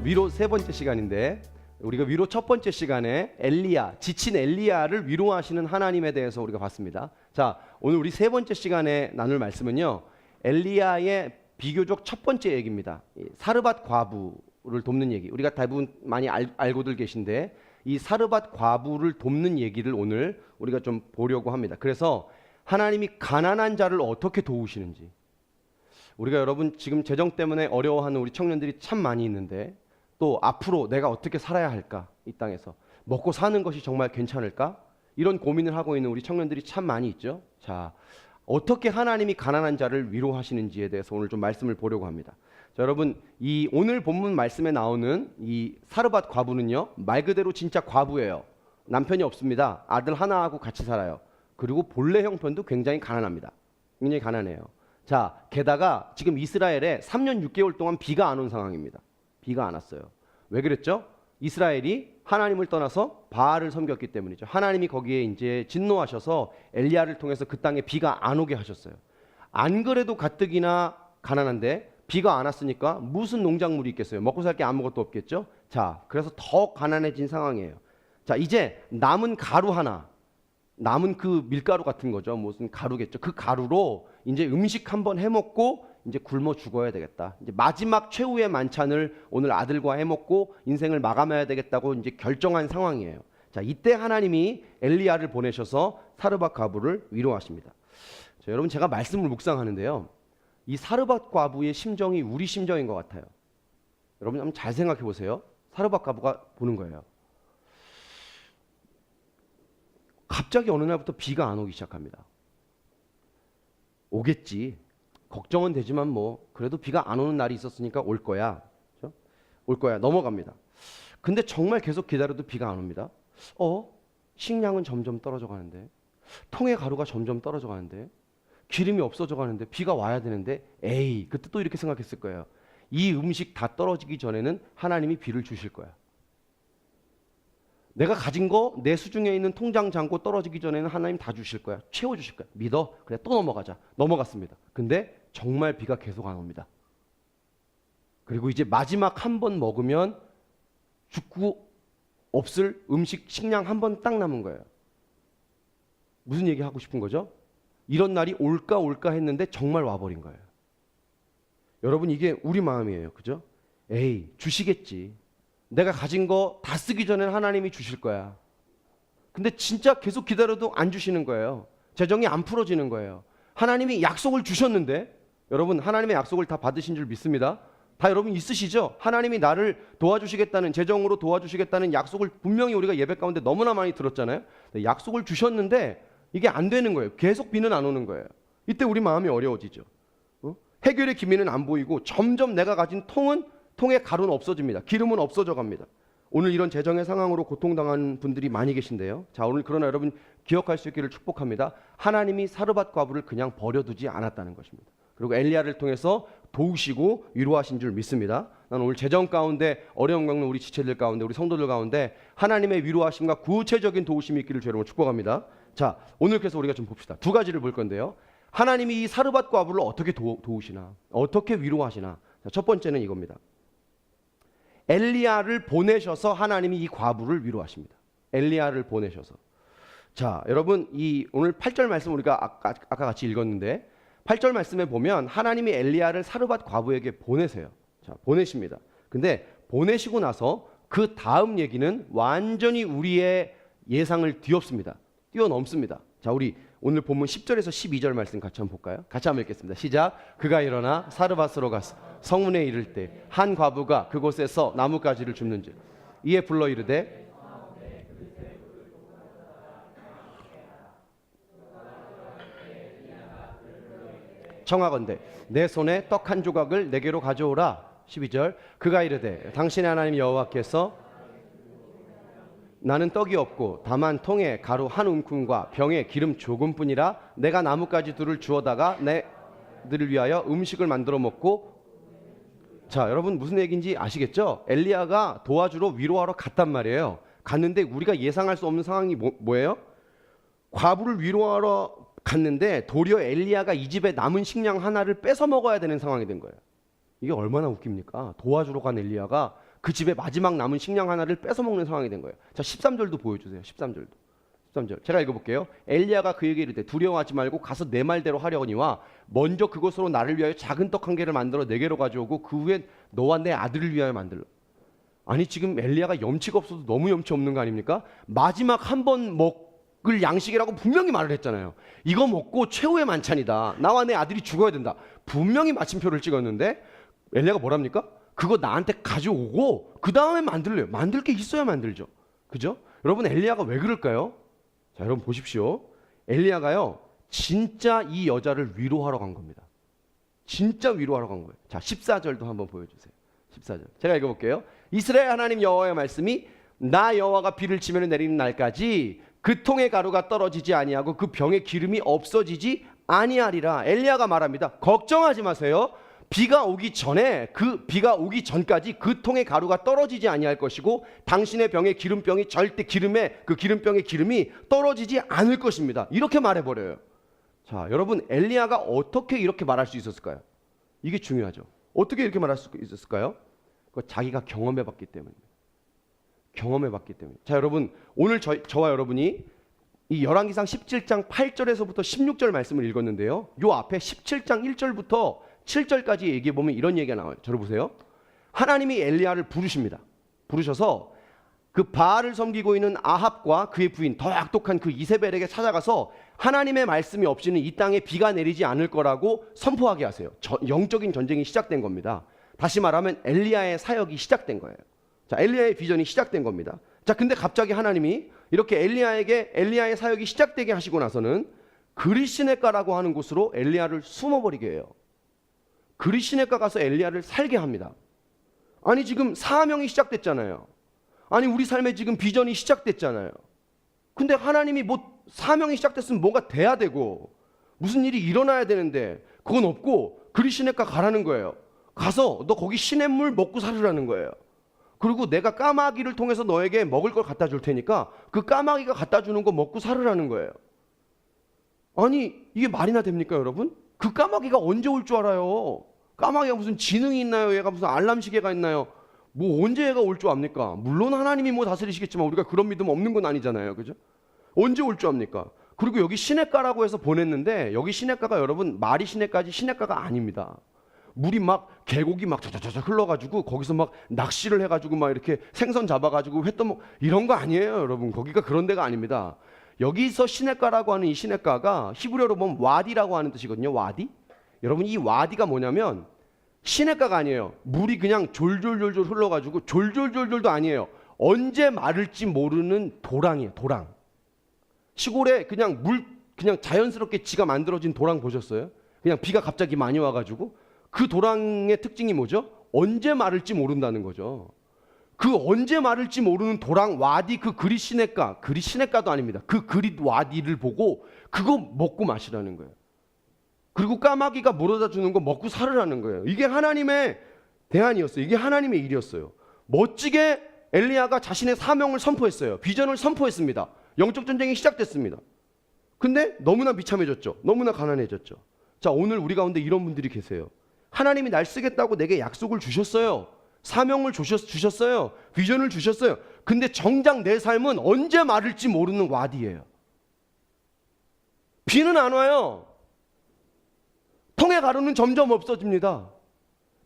위로 세 번째 시간인데 우리가 위로 첫 번째 시간에 엘리야, 지친 엘리야를 위로하시는 하나님에 대해서 우리가 봤습니다. 자, 오늘 우리 세 번째 시간에 나눌 말씀은요, 엘리야의 비교적 첫 번째 얘기입니다. 사르밧 과부를 돕는 얘기. 우리가 대부분 많이 알고들 계신데 이 사르밧 과부를 돕는 얘기를 오늘 우리가 좀 보려고 합니다. 그래서 하나님이 가난한 자를 어떻게 도우시는지, 우리가 여러분 지금 재정 때문에 어려워하는 우리 청년들이 참 많이 있는데, 또 앞으로 내가 어떻게 살아야 할까, 이 땅에서 먹고 사는 것이 정말 괜찮을까, 이런 고민을 하고 있는 우리 청년들이 참 많이 있죠. 자, 어떻게 하나님이 가난한 자를 위로하시는지에 대해서 오늘 좀 말씀을 보려고 합니다. 자, 여러분, 이 오늘 본문 말씀에 나오는 이 사르밧 과부는요, 말 그대로 진짜 과부예요. 남편이 없습니다. 아들 하나하고 같이 살아요. 그리고 본래 형편도 굉장히 가난합니다. 굉장히 가난해요. 자, 게다가 지금 이스라엘에 3년 6개월 동안 비가 안 온 상황입니다. 비가 안 왔어요. 왜 그랬죠? 이스라엘이 하나님을 떠나서 바알을 섬겼기 때문이죠. 하나님이 거기에 이제 진노하셔서 엘리야를 통해서 그 땅에 비가 안 오게 하셨어요. 안 그래도 가뜩이나 가난한데 비가 안 왔으니까 무슨 농작물이 있겠어요? 먹고 살 게 아무것도 없겠죠? 자, 그래서 더 가난해진 상황이에요. 자, 이제 남은 가루 하나, 남은 그 밀가루 같은 거죠. 무슨 가루겠죠. 그 가루로 이제 음식 한번 해먹고 이제 굶어 죽어야 되겠다. 이제 마지막 최후의 만찬을 오늘 아들과 해먹고 인생을 마감해야 되겠다고 이제 결정한 상황이에요. 자, 이때 하나님이 엘리야를 보내셔서 사르밧 과부를 위로하십니다. 자, 여러분, 제가 말씀을 묵상하는데요, 이 사르밧 과부의 심정이 우리 심정인 것 같아요. 여러분 한번 잘 생각해 보세요. 사르밧 과부가 보는 거예요. 갑자기 어느 날부터 비가 안 오기 시작합니다. 오겠지. 걱정은 되지만 뭐 그래도 비가 안 오는 날이 있었으니까 올 거야. 그렇죠? 올 거야. 넘어갑니다. 근데 정말 계속 기다려도 비가 안 옵니다. 식량은 점점 떨어져 가는데, 통의 가루가 점점 떨어져 가는데, 기름이 없어져 가는데, 비가 와야 되는데, 에이, 그때 또 이렇게 생각했을 거예요. 이 음식 다 떨어지기 전에는 하나님이 비를 주실 거야. 내가 가진 거, 내 수중에 있는 통장 잔고 떨어지기 전에는 하나님 다 주실 거야. 채워주실 거야. 믿어. 그래, 또 넘어가자. 넘어갔습니다. 근데 정말 비가 계속 안 옵니다. 그리고 이제 마지막 한 번 먹으면 죽고 없을 음식, 식량 한 번 딱 남은 거예요. 무슨 얘기 하고 싶은 거죠? 이런 날이 올까 했는데 정말 와버린 거예요. 여러분, 이게 우리 마음이에요. 그죠? 에이, 주시겠지. 내가 가진 거 다 쓰기 전엔 하나님이 주실 거야. 근데 진짜 계속 기다려도 안 주시는 거예요. 재정이 안 풀어지는 거예요. 하나님이 약속을 주셨는데, 여러분, 하나님의 약속을 다 받으신 줄 믿습니다. 다 여러분 있으시죠? 하나님이 나를 도와주시겠다는, 재정으로 도와주시겠다는 약속을 분명히 우리가 예배 가운데 너무나 많이 들었잖아요. 약속을 주셨는데 이게 안 되는 거예요. 계속 비는 안 오는 거예요. 이때 우리 마음이 어려워지죠. 해결의 기미는 안 보이고 점점 내가 가진 통의 가루는 없어집니다. 기름은 없어져 갑니다. 오늘 이런 재정의 상황으로 고통당하는 분들이 많이 계신데요. 자, 오늘 그러나 여러분 기억할 수 있기를 축복합니다. 하나님이 사르밧 과부를 그냥 버려두지 않았다는 것입니다. 그리고 엘리야를 통해서 도우시고 위로하신 줄 믿습니다. 나는 오늘 재정 가운데 어려움 겪는 우리 지체들 가운데, 우리 성도들 가운데 하나님의 위로하심과 구체적인 도우심이 있기를 여러분 축복합니다. 자, 오늘 그래서 우리가 좀 봅시다. 두 가지를 볼 건데요. 하나님이 이 사르밧 과부를 어떻게 도우시나, 어떻게 위로하시나. 자, 첫 번째는 이겁니다. 엘리야를 보내셔서 하나님이 이 과부를 위로하십니다. 엘리야를 보내셔서. 자, 여러분, 이 오늘 8절 말씀 우리가 아까 같이 읽었는데, 8절 말씀에 보면 하나님이 엘리야를 사르밧 과부에게 보내세요. 자, 보내십니다. 근데 보내시고 나서 그 다음 얘기는 완전히 우리의 예상을 뛰어넘습니다. 자, 우리 오늘 본문 10절에서 12절 말씀 같이 한번 볼까요? 같이 한번 읽겠습니다. 시작. 그가 일어나 사르밧으로 가서 성문에 이를 때 한 과부가 그곳에서 나뭇가지를 줍는즉 이에 불러 이르되 청하건대 내 손에 떡 한 조각을 내게로 가져오라. 12절. 그가 이르되 당신의 하나님 여호와께서 나는 떡이 없고 다만 통에 가루 한 움큼과 병에 기름 조금뿐이라 내가 나뭇가지 둘을 주워다가 내들을 위하여 음식을 만들어 먹고. 자, 여러분 무슨 얘기인지 아시겠죠? 엘리야가 도와주러 위로하러 갔단 말이에요. 갔는데 우리가 예상할 수 없는 상황이 뭐예요? 과부를 위로하러 갔는데 도리어 엘리야가 이 집에 남은 식량 하나를 뺏어 먹어야 되는 상황이 된 거예요. 이게 얼마나 웃깁니까? 도와주러 간 엘리야가 그 집에 마지막 남은 식량 하나를 뺏어 먹는 상황이 된 거예요. 자, 13절도 보여주세요. 13절도. 13절. 제가 읽어볼게요. 엘리야가 그에게 이르되 두려워하지 말고 가서 내 말대로 하려니와 먼저 그것으로 나를 위하여 작은 떡 한 개를 만들어 내게로 가져오고 그 후에 너와 내 아들을 위하여 만들라. 아니 지금 엘리야가 염치가 없어도 너무 염치 없는 거 아닙니까? 마지막 한 번 먹을 양식이라고 분명히 말을 했잖아요. 이거 먹고 최후의 만찬이다. 나와 내 아들이 죽어야 된다. 분명히 마침표를 찍었는데 엘리야가 뭐랍니까? 그거 나한테 가져오고 그 다음에 만들래요. 만들 게 있어야 만들죠. 그죠? 여러분 엘리야가 왜 그럴까요? 자, 여러분 보십시오. 엘리야가요 진짜 이 여자를 위로하러 간 겁니다. 진짜 위로하러 간 거예요. 자, 14절도 한번 보여주세요. 14절 제가 읽어볼게요. 이스라엘 하나님 여호와의 말씀이 나 여호와가 비를 치면 내리는 날까지 그 통의 가루가 떨어지지 아니하고 그 병의 기름이 없어지지 아니하리라. 엘리야가 말합니다. 걱정하지 마세요. 비가 오기 전까지 그 통의 가루가 떨어지지 아니할 것이고 당신의 병의 기름병이 절대 그 기름병의 기름이 떨어지지 않을 것입니다. 이렇게 말해버려요. 자, 여러분 엘리야가 어떻게 이렇게 말할 수 있었을까요? 이게 중요하죠. 어떻게 이렇게 말할 수 있었을까요? 그거 자기가 경험해봤기 때문입니다. 경험해봤기 때문에. 자, 여러분 오늘 저와 여러분이 이 열왕기상 17장 8절에서부터 16절 말씀을 읽었는데요. 요 앞에 17장 1절부터 7절까지 얘기해 보면 이런 얘기가 나와요. 저를 보세요. 하나님이 엘리야를 부르십니다. 부르셔서 그 바알을 섬기고 있는 아합과 그의 부인 더 악독한 그 이세벨에게 찾아가서 하나님의 말씀이 없이는 이 땅에 비가 내리지 않을 거라고 선포하게 하세요. 영적인 전쟁이 시작된 겁니다. 다시 말하면 엘리야의 사역이 시작된 거예요. 자, 엘리야의 비전이 시작된 겁니다. 자, 근데 갑자기 하나님이 이렇게 엘리야의 사역이 시작되게 하시고 나서는 그리시네가라고 하는 곳으로 엘리야를 숨어버리게 해요. 그리시네가 가서 엘리야를 살게 합니다. 아니 지금 사명이 시작됐잖아요. 아니 우리 삶에 지금 비전이 시작됐잖아요. 근데 하나님이 뭐 사명이 시작됐으면 뭔가 돼야 되고 무슨 일이 일어나야 되는데 그건 없고 그리시네가 가라는 거예요. 가서 너 거기 시냇물 먹고 살으라는 거예요. 그리고 내가 까마귀를 통해서 너에게 먹을 걸 갖다 줄 테니까 그 까마귀가 갖다 주는 거 먹고 살으라는 거예요. 아니 이게 말이나 됩니까 여러분? 그 까마귀가 언제 올 줄 알아요? 까마귀가 무슨 지능이 있나요? 얘가 무슨 알람 시계가 있나요? 뭐 언제 얘가 올 줄 압니까? 물론 하나님이 뭐 다스리시겠지만 우리가 그런 믿음 없는 건 아니잖아요. 그죠? 언제 올 줄 압니까? 그리고 여기 시냇가라고 해서 보냈는데 여기 시냇가가 여러분 말이 시냇가지 시냇가가 아닙니다. 물이 막 계곡이 막 자자자자 흘러가지고 거기서 막 낚시를 해가지고 막 이렇게 생선 잡아가지고 회 떠먹 이런 거 아니에요 여러분. 거기가 그런 데가 아닙니다. 여기서 시냇가라고 하는 이 시냇가가 히브리어로 보면 와디라고 하는 뜻이거든요. 와디. 여러분 이 와디가 뭐냐면 시냇가가 아니에요. 물이 그냥 졸졸졸졸 흘러가지고 졸졸졸졸도 아니에요. 언제 마를지 모르는 도랑이에요. 도랑. 시골에 그냥 그냥 자연스럽게 지가 만들어진 도랑 보셨어요? 그냥 비가 갑자기 많이 와가지고 그 도랑의 특징이 뭐죠? 언제 마를지 모른다는 거죠. 그 언제 마를지 모르는 도랑 와디 그 그리시네가도 아닙니다. 그 그릿 와디를 보고 그거 먹고 마시라는 거예요. 그리고 까마귀가 물어다 주는 거 먹고 살으라는 거예요. 이게 하나님의 대안이었어요. 이게 하나님의 일이었어요. 멋지게 엘리야가 자신의 사명을 선포했어요. 비전을 선포했습니다. 영적 전쟁이 시작됐습니다. 근데 너무나 비참해졌죠. 너무나 가난해졌죠. 자, 오늘 우리 가운데 이런 분들이 계세요. 하나님이 날 쓰겠다고 내게 약속을 주셨어요. 사명을 주셨어요. 비전을 주셨어요. 근데 정작 내 삶은 언제 마를지 모르는 와디예요. 비는 안 와요. 통의 가루는 점점 없어집니다.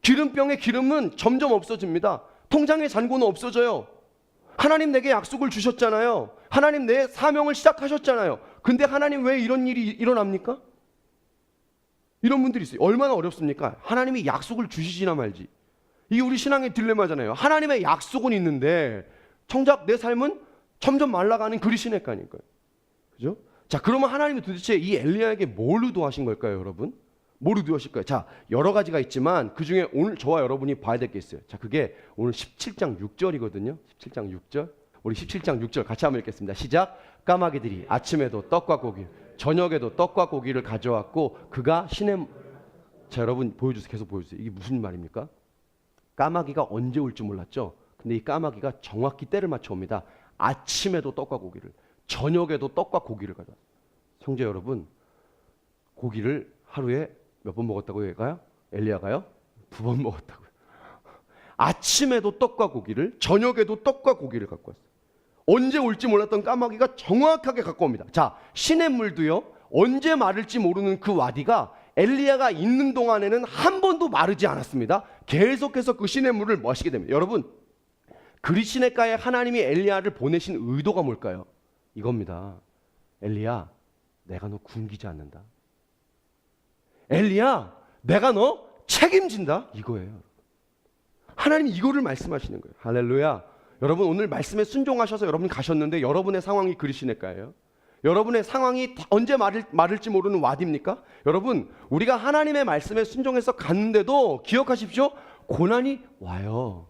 기름병의 기름은 점점 없어집니다. 통장의 잔고는 없어져요. 하나님 내게 약속을 주셨잖아요. 하나님 내 사명을 시작하셨잖아요. 근데 하나님 왜 이런 일이 일어납니까? 이런 분들이 있어요. 얼마나 어렵습니까? 하나님이 약속을 주시지나 말지. 이게 우리 신앙의 딜레마잖아요. 하나님의 약속은 있는데 정작 내 삶은 점점 말라가는 그리시네가니까요. 그죠? 자, 그러면 하나님이 도대체 이 엘리야에게 뭘 의도하신 걸까요, 여러분? 뭘 의도하실까요? 자, 여러 가지가 있지만 그 중에 오늘 저와 여러분이 봐야 될 게 있어요. 자, 그게 오늘 17장 6절이거든요. 17장 6절. 우리 17장 6절 같이 한번 읽겠습니다. 시작. 까마귀들이 아침에도 떡과 고기, 저녁에도 떡과 고기를 가져왔고 그가 자, 여러분 보여주세요. 계속 보여주세요. 이게 무슨 말입니까? 까마귀가 언제 올 줄 몰랐죠. 근데 이 까마귀가 정확히 때를 맞춰 옵니다. 아침에도 떡과 고기를, 저녁에도 떡과 고기를 가져왔어요. 형제 여러분, 고기를 하루에 몇 번 먹었다고 얘가요? 엘리야가요? 2번 먹었다고요. 아침에도 떡과 고기를, 저녁에도 떡과 고기를 갖고 왔어요. 언제 올지 몰랐던 까마귀가 정확하게 갖고 옵니다. 자, 시냇물도요, 언제 마를지 모르는 그 와디가 엘리야가 있는 동안에는 한 번도 마르지 않았습니다. 계속해서 그 시냇물을 마시게 됩니다. 여러분, 그리시네가에 하나님이 엘리야를 보내신 의도가 뭘까요? 이겁니다. 엘리야, 내가 너 굶기지 않는다. 엘리야, 내가 너 책임진다. 이거예요. 하나님이 이거를 말씀하시는 거예요. 할렐루야. 여러분, 오늘 말씀에 순종하셔서 여러분 가셨는데 여러분의 상황이 그리시네가예요. 여러분의 상황이 언제 마를지 모르는 와디입니까? 여러분, 우리가 하나님의 말씀에 순종해서 갔는데도 기억하십시오. 고난이 와요.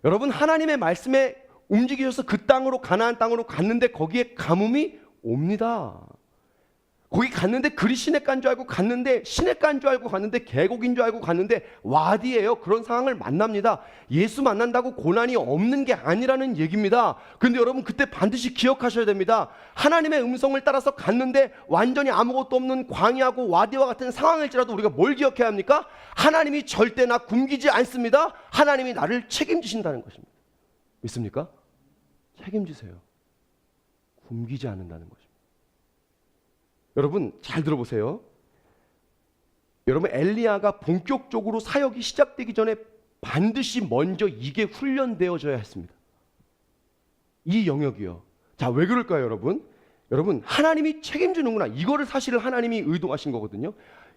여러분, 하나님의 말씀에 움직이셔서 그 땅으로, 가나안 땅으로 갔는데 거기에 가뭄이 옵니다. 거기 갔는데 그리시네가인 줄 알고 갔는데, 시내가인 줄 알고 갔는데, 계곡인 줄 알고 갔는데 와디예요. 그런 상황을 만납니다. 예수 만난다고 고난이 없는 게 아니라는 얘기입니다. 근데 여러분, 그때 반드시 기억하셔야 됩니다. 하나님의 음성을 따라서 갔는데 완전히 아무것도 없는 광야고 와디와 같은 상황일지라도 우리가 뭘 기억해야 합니까? 하나님이 절대 나 굶기지 않습니다. 하나님이 나를 책임지신다는 것입니다. 믿습니까? 책임지세요. 굶기지 않는다는 것입니다. 여러분, 잘 들어보세요. 여러분, 엘리야가 본격적으로 사역이 시작되기 전에 반드시 먼저 이게 훈련되어져야 했습니다. 이 영역이요. 자, 왜 그럴까요, 여러분? 여러분, 하나님이 책임지는구나. 이거를 사실은 하나님이 의도하신 거거든요.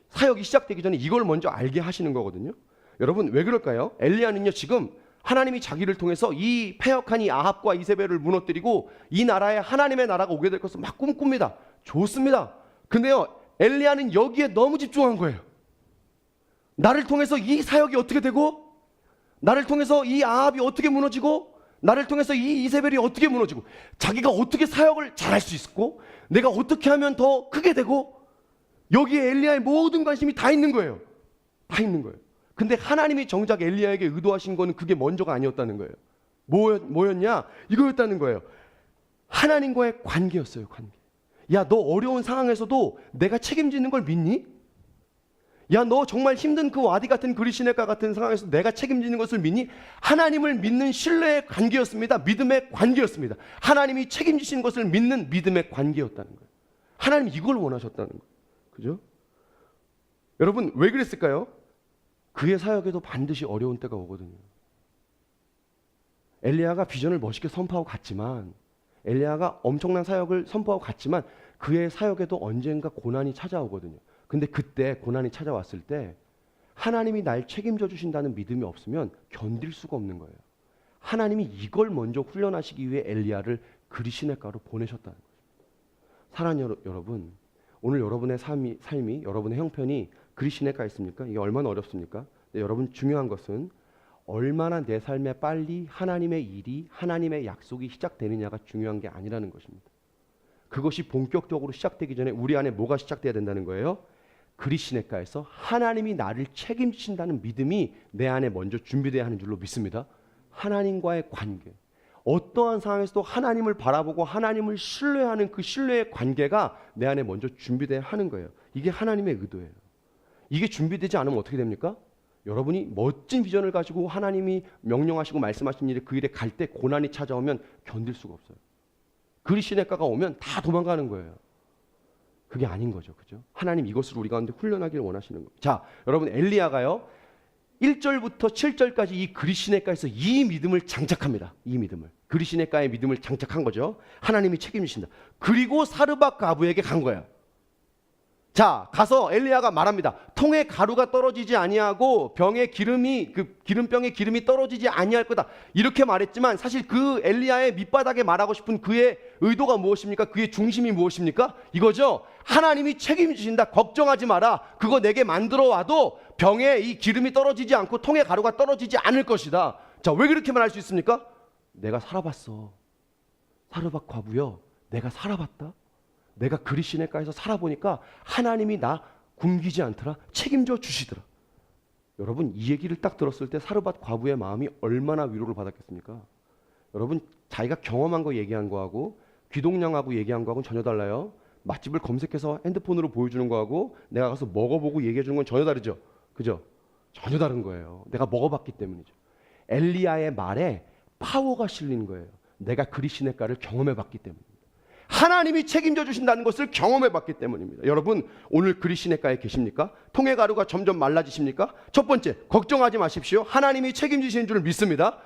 사역이 시작되기 전에 이걸 먼저 알게 하시는 거거든요. 여러분, 왜 그럴까요? 엘리야는요, 지금 하나님이 자기를 통해서 이 패역한 이 아합과 이세벨을 무너뜨리고 이 나라에 하나님의 나라가 오게 될 것을 막 꿈꿉니다. 좋습니다. 근데요, 엘리야는 여기에 너무 집중한 거예요. 나를 통해서 이 사역이 어떻게 되고, 나를 통해서 이 아합이 어떻게 무너지고, 나를 통해서 이 이세벨이 어떻게 무너지고, 자기가 어떻게 사역을 잘할 수 있고, 내가 어떻게 하면 더 크게 되고, 여기에 엘리야의 모든 관심이 다 있는 거예요. 다 있는 거예요. 근데 하나님이 정작 엘리야에게 의도하신 거는 그게 먼저가 아니었다는 거예요. 뭐였냐? 이거였다는 거예요. 하나님과의 관계였어요. 관계. 야, 너 어려운 상황에서도 내가 책임지는 걸 믿니? 야, 너 정말 힘든 그 와디 같은 그리시네가 같은 상황에서 내가 책임지는 것을 믿니? 하나님을 믿는 신뢰의 관계였습니다. 믿음의 관계였습니다. 하나님이 책임지시는 것을 믿는 믿음의 관계였다는 거예요. 하나님 이걸 원하셨다는 거예요. 그죠? 여러분, 왜 그랬을까요? 그의 사역에도 반드시 어려운 때가 오거든요. 엘리야가 비전을 멋있게 선포하고 갔지만, 엘리야가 엄청난 사역을 선포하고 갔지만 그의 사역에도 언젠가 고난이 찾아오거든요. 근데 그때 고난이 찾아왔을 때 하나님이 날 책임져 주신다는 믿음이 없으면 견딜 수가 없는 거예요. 하나님이 이걸 먼저 훈련하시기 위해 엘리야를 그리시네가로 보내셨다는 거죠. 사랑하는 여러분, 오늘 여러분의 삶이 여러분의 형편이 그리시네가 있습니까? 이게 얼마나 어렵습니까? 여러분, 중요한 것은 얼마나 내 삶에 빨리 하나님의 일이, 하나님의 약속이 시작되느냐가 중요한 게 아니라는 것입니다. 그것이 본격적으로 시작되기 전에 우리 안에 뭐가 시작돼야 된다는 거예요? 그리시네가에서 하나님이 나를 책임지신다는 믿음이 내 안에 먼저 준비돼야 하는 줄로 믿습니다. 하나님과의 관계. 어떠한 상황에서도 하나님을 바라보고 하나님을 신뢰하는 그 신뢰의 관계가 내 안에 먼저 준비돼야 하는 거예요. 이게 하나님의 의도예요. 이게 준비되지 않으면 어떻게 됩니까? 여러분이 멋진 비전을 가지고 하나님이 명령하시고 말씀하신 일에 그 일에 갈 때 고난이 찾아오면 견딜 수가 없어요. 그리시네가가 오면 다 도망가는 거예요. 그게 아닌 거죠. 그죠? 하나님 이것을 우리 가운데 훈련하기를 원하시는 거예요. 자, 여러분, 엘리야가요 1절부터 7절까지 이 그리시네가에서 이 믿음을 장착합니다. 이 믿음을. 그리시네가의 믿음을 장착한 거죠. 하나님이 책임지신다. 그리고 사르밧 과부에게 간 거예요. 자, 가서 엘리야가 말합니다. 통에 가루가 떨어지지 아니하고 병에 기름이, 그 기름병에 기름이 떨어지지 아니할 거다. 이렇게 말했지만 사실 그 엘리야의 밑바닥에 말하고 싶은 그의 의도가 무엇입니까? 그의 중심이 무엇입니까? 이거죠. 하나님이 책임지신다. 걱정하지 마라. 그거 내게 만들어 와도 병에 이 기름이 떨어지지 않고 통에 가루가 떨어지지 않을 것이다. 자, 왜 그렇게 말할 수 있습니까? 내가 살아봤어. 사르밧 과부여, 내가 살아봤다. 내가 그리시네가에서 살아보니까 하나님이 나 굶기지 않더라. 책임져 주시더라. 여러분, 이 얘기를 딱 들었을 때 사르밧 과부의 마음이 얼마나 위로를 받았겠습니까? 여러분, 자기가 경험한 거 얘기한 거하고 귀동냥하고 얘기한 거하고는 전혀 달라요. 맛집을 검색해서 핸드폰으로 보여주는 거하고 내가 가서 먹어보고 얘기해 주는 건 전혀 다르죠. 그죠? 전혀 다른 거예요. 내가 먹어봤기 때문이죠. 엘리야의 말에 파워가 실리는 거예요. 내가 그리 시냇가를 경험해 봤기 때문입니다. 하나님이 책임져 주신다는 것을 경험해 봤기 때문입니다. 여러분, 오늘 그리 시냇가에 계십니까? 통의 가루가 점점 말라지십니까? 첫 번째, 걱정하지 마십시오. 하나님이 책임지시는 줄 믿습니다.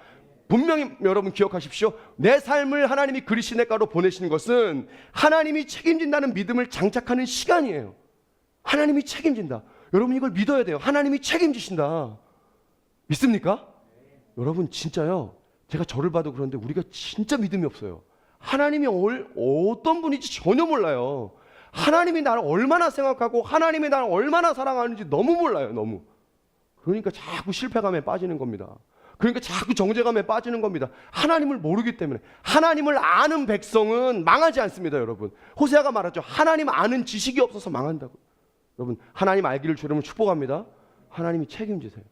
분명히 여러분 기억하십시오. 내 삶을 하나님이 그리 시냇가로 보내시는 것은 하나님이 책임진다는 믿음을 장착하는 시간이에요. 하나님이 책임진다. 여러분, 이걸 믿어야 돼요. 하나님이 책임지신다. 믿습니까? 여러분, 진짜요. 제가 저를 봐도 그런데 우리가 진짜 믿음이 없어요. 하나님이 어떤 분인지 전혀 몰라요. 하나님이 나를 얼마나 생각하고 하나님이 나를 얼마나 사랑하는지 너무 몰라요. 너무. 그러니까 자꾸 실패감에 빠지는 겁니다. 그러니까 자꾸 정죄감에 빠지는 겁니다. 하나님을 모르기 때문에. 하나님을 아는 백성은 망하지 않습니다. 여러분, 호세아가 말하죠. 하나님 아는 지식이 없어서 망한다고. 여러분, 하나님 알기를 주려면 축복합니다. 하나님이 책임지세요.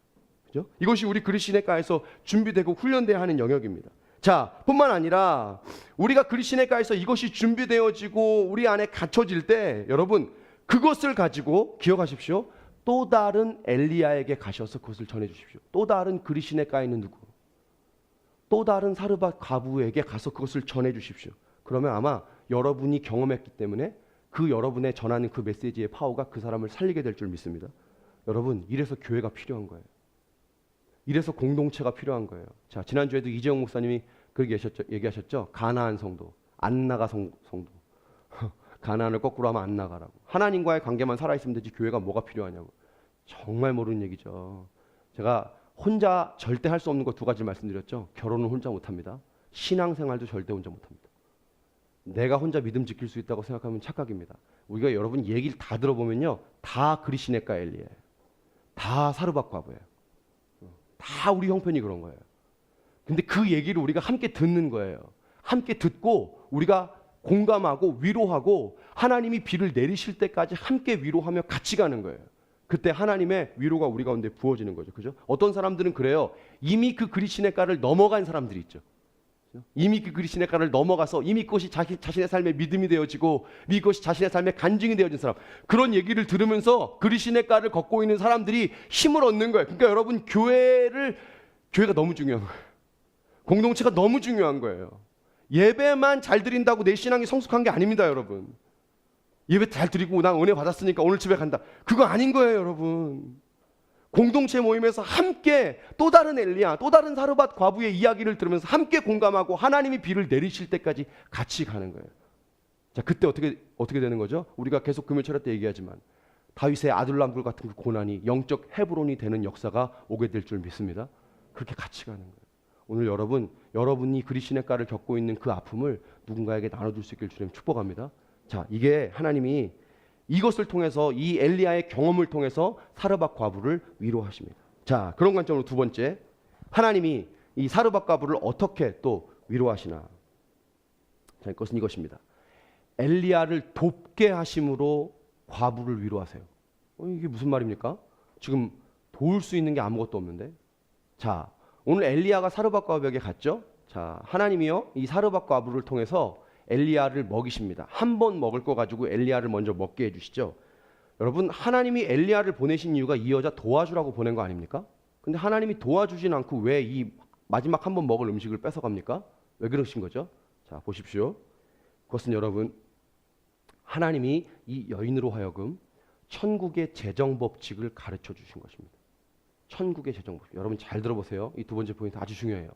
그죠? 이것이 우리 그리 시냇가에서 준비되고 훈련돼야 하는 영역입니다. 자, 뿐만 아니라 우리가 그리 시냇가에서 이것이 준비되어지고 우리 안에 갖춰질 때 여러분, 그것을 가지고 기억하십시오. 또 다른 엘리야에게 가셔서 그것을 전해 주십시오. 또 다른 그리 시냇가에 있는 누구, 또 다른 사르밧 과부에게 가서 그것을 전해 주십시오. 그러면 아마 여러분이 경험했기 때문에 그 여러분의 전하는 그 메시지의 파워가 그 사람을 살리게 될 줄 믿습니다. 여러분, 이래서 교회가 필요한 거예요. 이래서 공동체가 필요한 거예요. 자, 지난주에도 이재용 목사님이 그렇게 얘기하셨죠. 가나안 성도, 안 나가 성도. 가나안을 거꾸로 하면 안 나가라고. 하나님과의 관계만 살아있으면 되지 교회가 뭐가 필요하냐고. 정말 모르는 얘기죠. 제가 혼자 절대 할 수 없는 거 두 가지 말씀드렸죠. 결혼은 혼자 못합니다. 신앙생활도 절대 혼자 못합니다. 내가 혼자 믿음 지킬 수 있다고 생각하면 착각입니다. 우리가 여러분 얘기를 다 들어보면요, 다 그리 시냇가 엘리예요. 다 사르밧 과부예요. 다 우리 형편이 그런 거예요. 근데 그 얘기를 우리가 함께 듣는 거예요. 함께 듣고 우리가 공감하고 위로하고 하나님이 비를 내리실 때까지 함께 위로하며 같이 가는 거예요. 그때 하나님의 위로가 우리 가운데 부어지는 거죠. 그죠? 어떤 사람들은 그래요. 이미 그 그리 시냇가를 넘어간 사람들이 있죠. 이미 그 그리 시냇가를 넘어가서 이미 그것이 자신의 삶의 믿음이 되어지고 이미 그것이 자신의 삶의 간증이 되어진 사람, 그런 얘기를 들으면서 그리 시냇가를 걷고 있는 사람들이 힘을 얻는 거예요. 그러니까 여러분, 교회가 너무 중요한 거예요. 공동체가 너무 중요한 거예요. 예배만 잘 드린다고 내 신앙이 성숙한 게 아닙니다. 여러분, 예배 잘 드리고 난 은혜 받았으니까 오늘 집에 간다, 그거 아닌 거예요. 여러분, 공동체 모임에서 함께 또 다른 엘리야, 또 다른 사르밧 과부의 이야기를 들으면서 함께 공감하고 하나님이 비를 내리실 때까지 같이 가는 거예요. 자, 그때 어떻게 되는 거죠? 우리가 계속 금요 철학 때 얘기하지만 다윗의 아둘람굴 같은 그 고난이 영적 헤브론이 되는 역사가 오게 될 줄 믿습니다. 그렇게 같이 가는 거예요. 오늘 여러분이 그리 시냇가를 겪고 있는 그 아픔을 누군가에게 나눠줄 수 있길 주님 축복합니다. 자, 이게 하나님이 이것을 통해서, 이 엘리야의 경험을 통해서 사르밧 과부를 위로하십니다. 자, 그런 관점으로 두 번째, 하나님이 이 사르밧 과부를 어떻게 또 위로하시나. 자, 이것은 이것입니다. 엘리야를 돕게 하심으로 과부를 위로하세요. 이게 무슨 말입니까? 지금 도울 수 있는 게 아무것도 없는데. 자, 오늘 엘리야가 사르밧 과부에게 갔죠. 자, 하나님이요, 이 사르밧 과부를 통해서 엘리야를 먹이십니다. 한 번 먹을 거 가지고 엘리야를 먼저 먹게 해주시죠. 여러분, 하나님이 엘리야를 보내신 이유가 이 여자 도와주라고 보낸 거 아닙니까? 근데 하나님이 도와주진 않고 왜 이 마지막 한 번 먹을 음식을 뺏어갑니까? 왜 그러신 거죠? 자, 보십시오. 그것은 여러분, 하나님이 이 여인으로 하여금 천국의 재정 법칙을 가르쳐 주신 것입니다. 천국의 재정 법칙. 여러분 잘 들어보세요. 이 두 번째 포인트 아주 중요해요.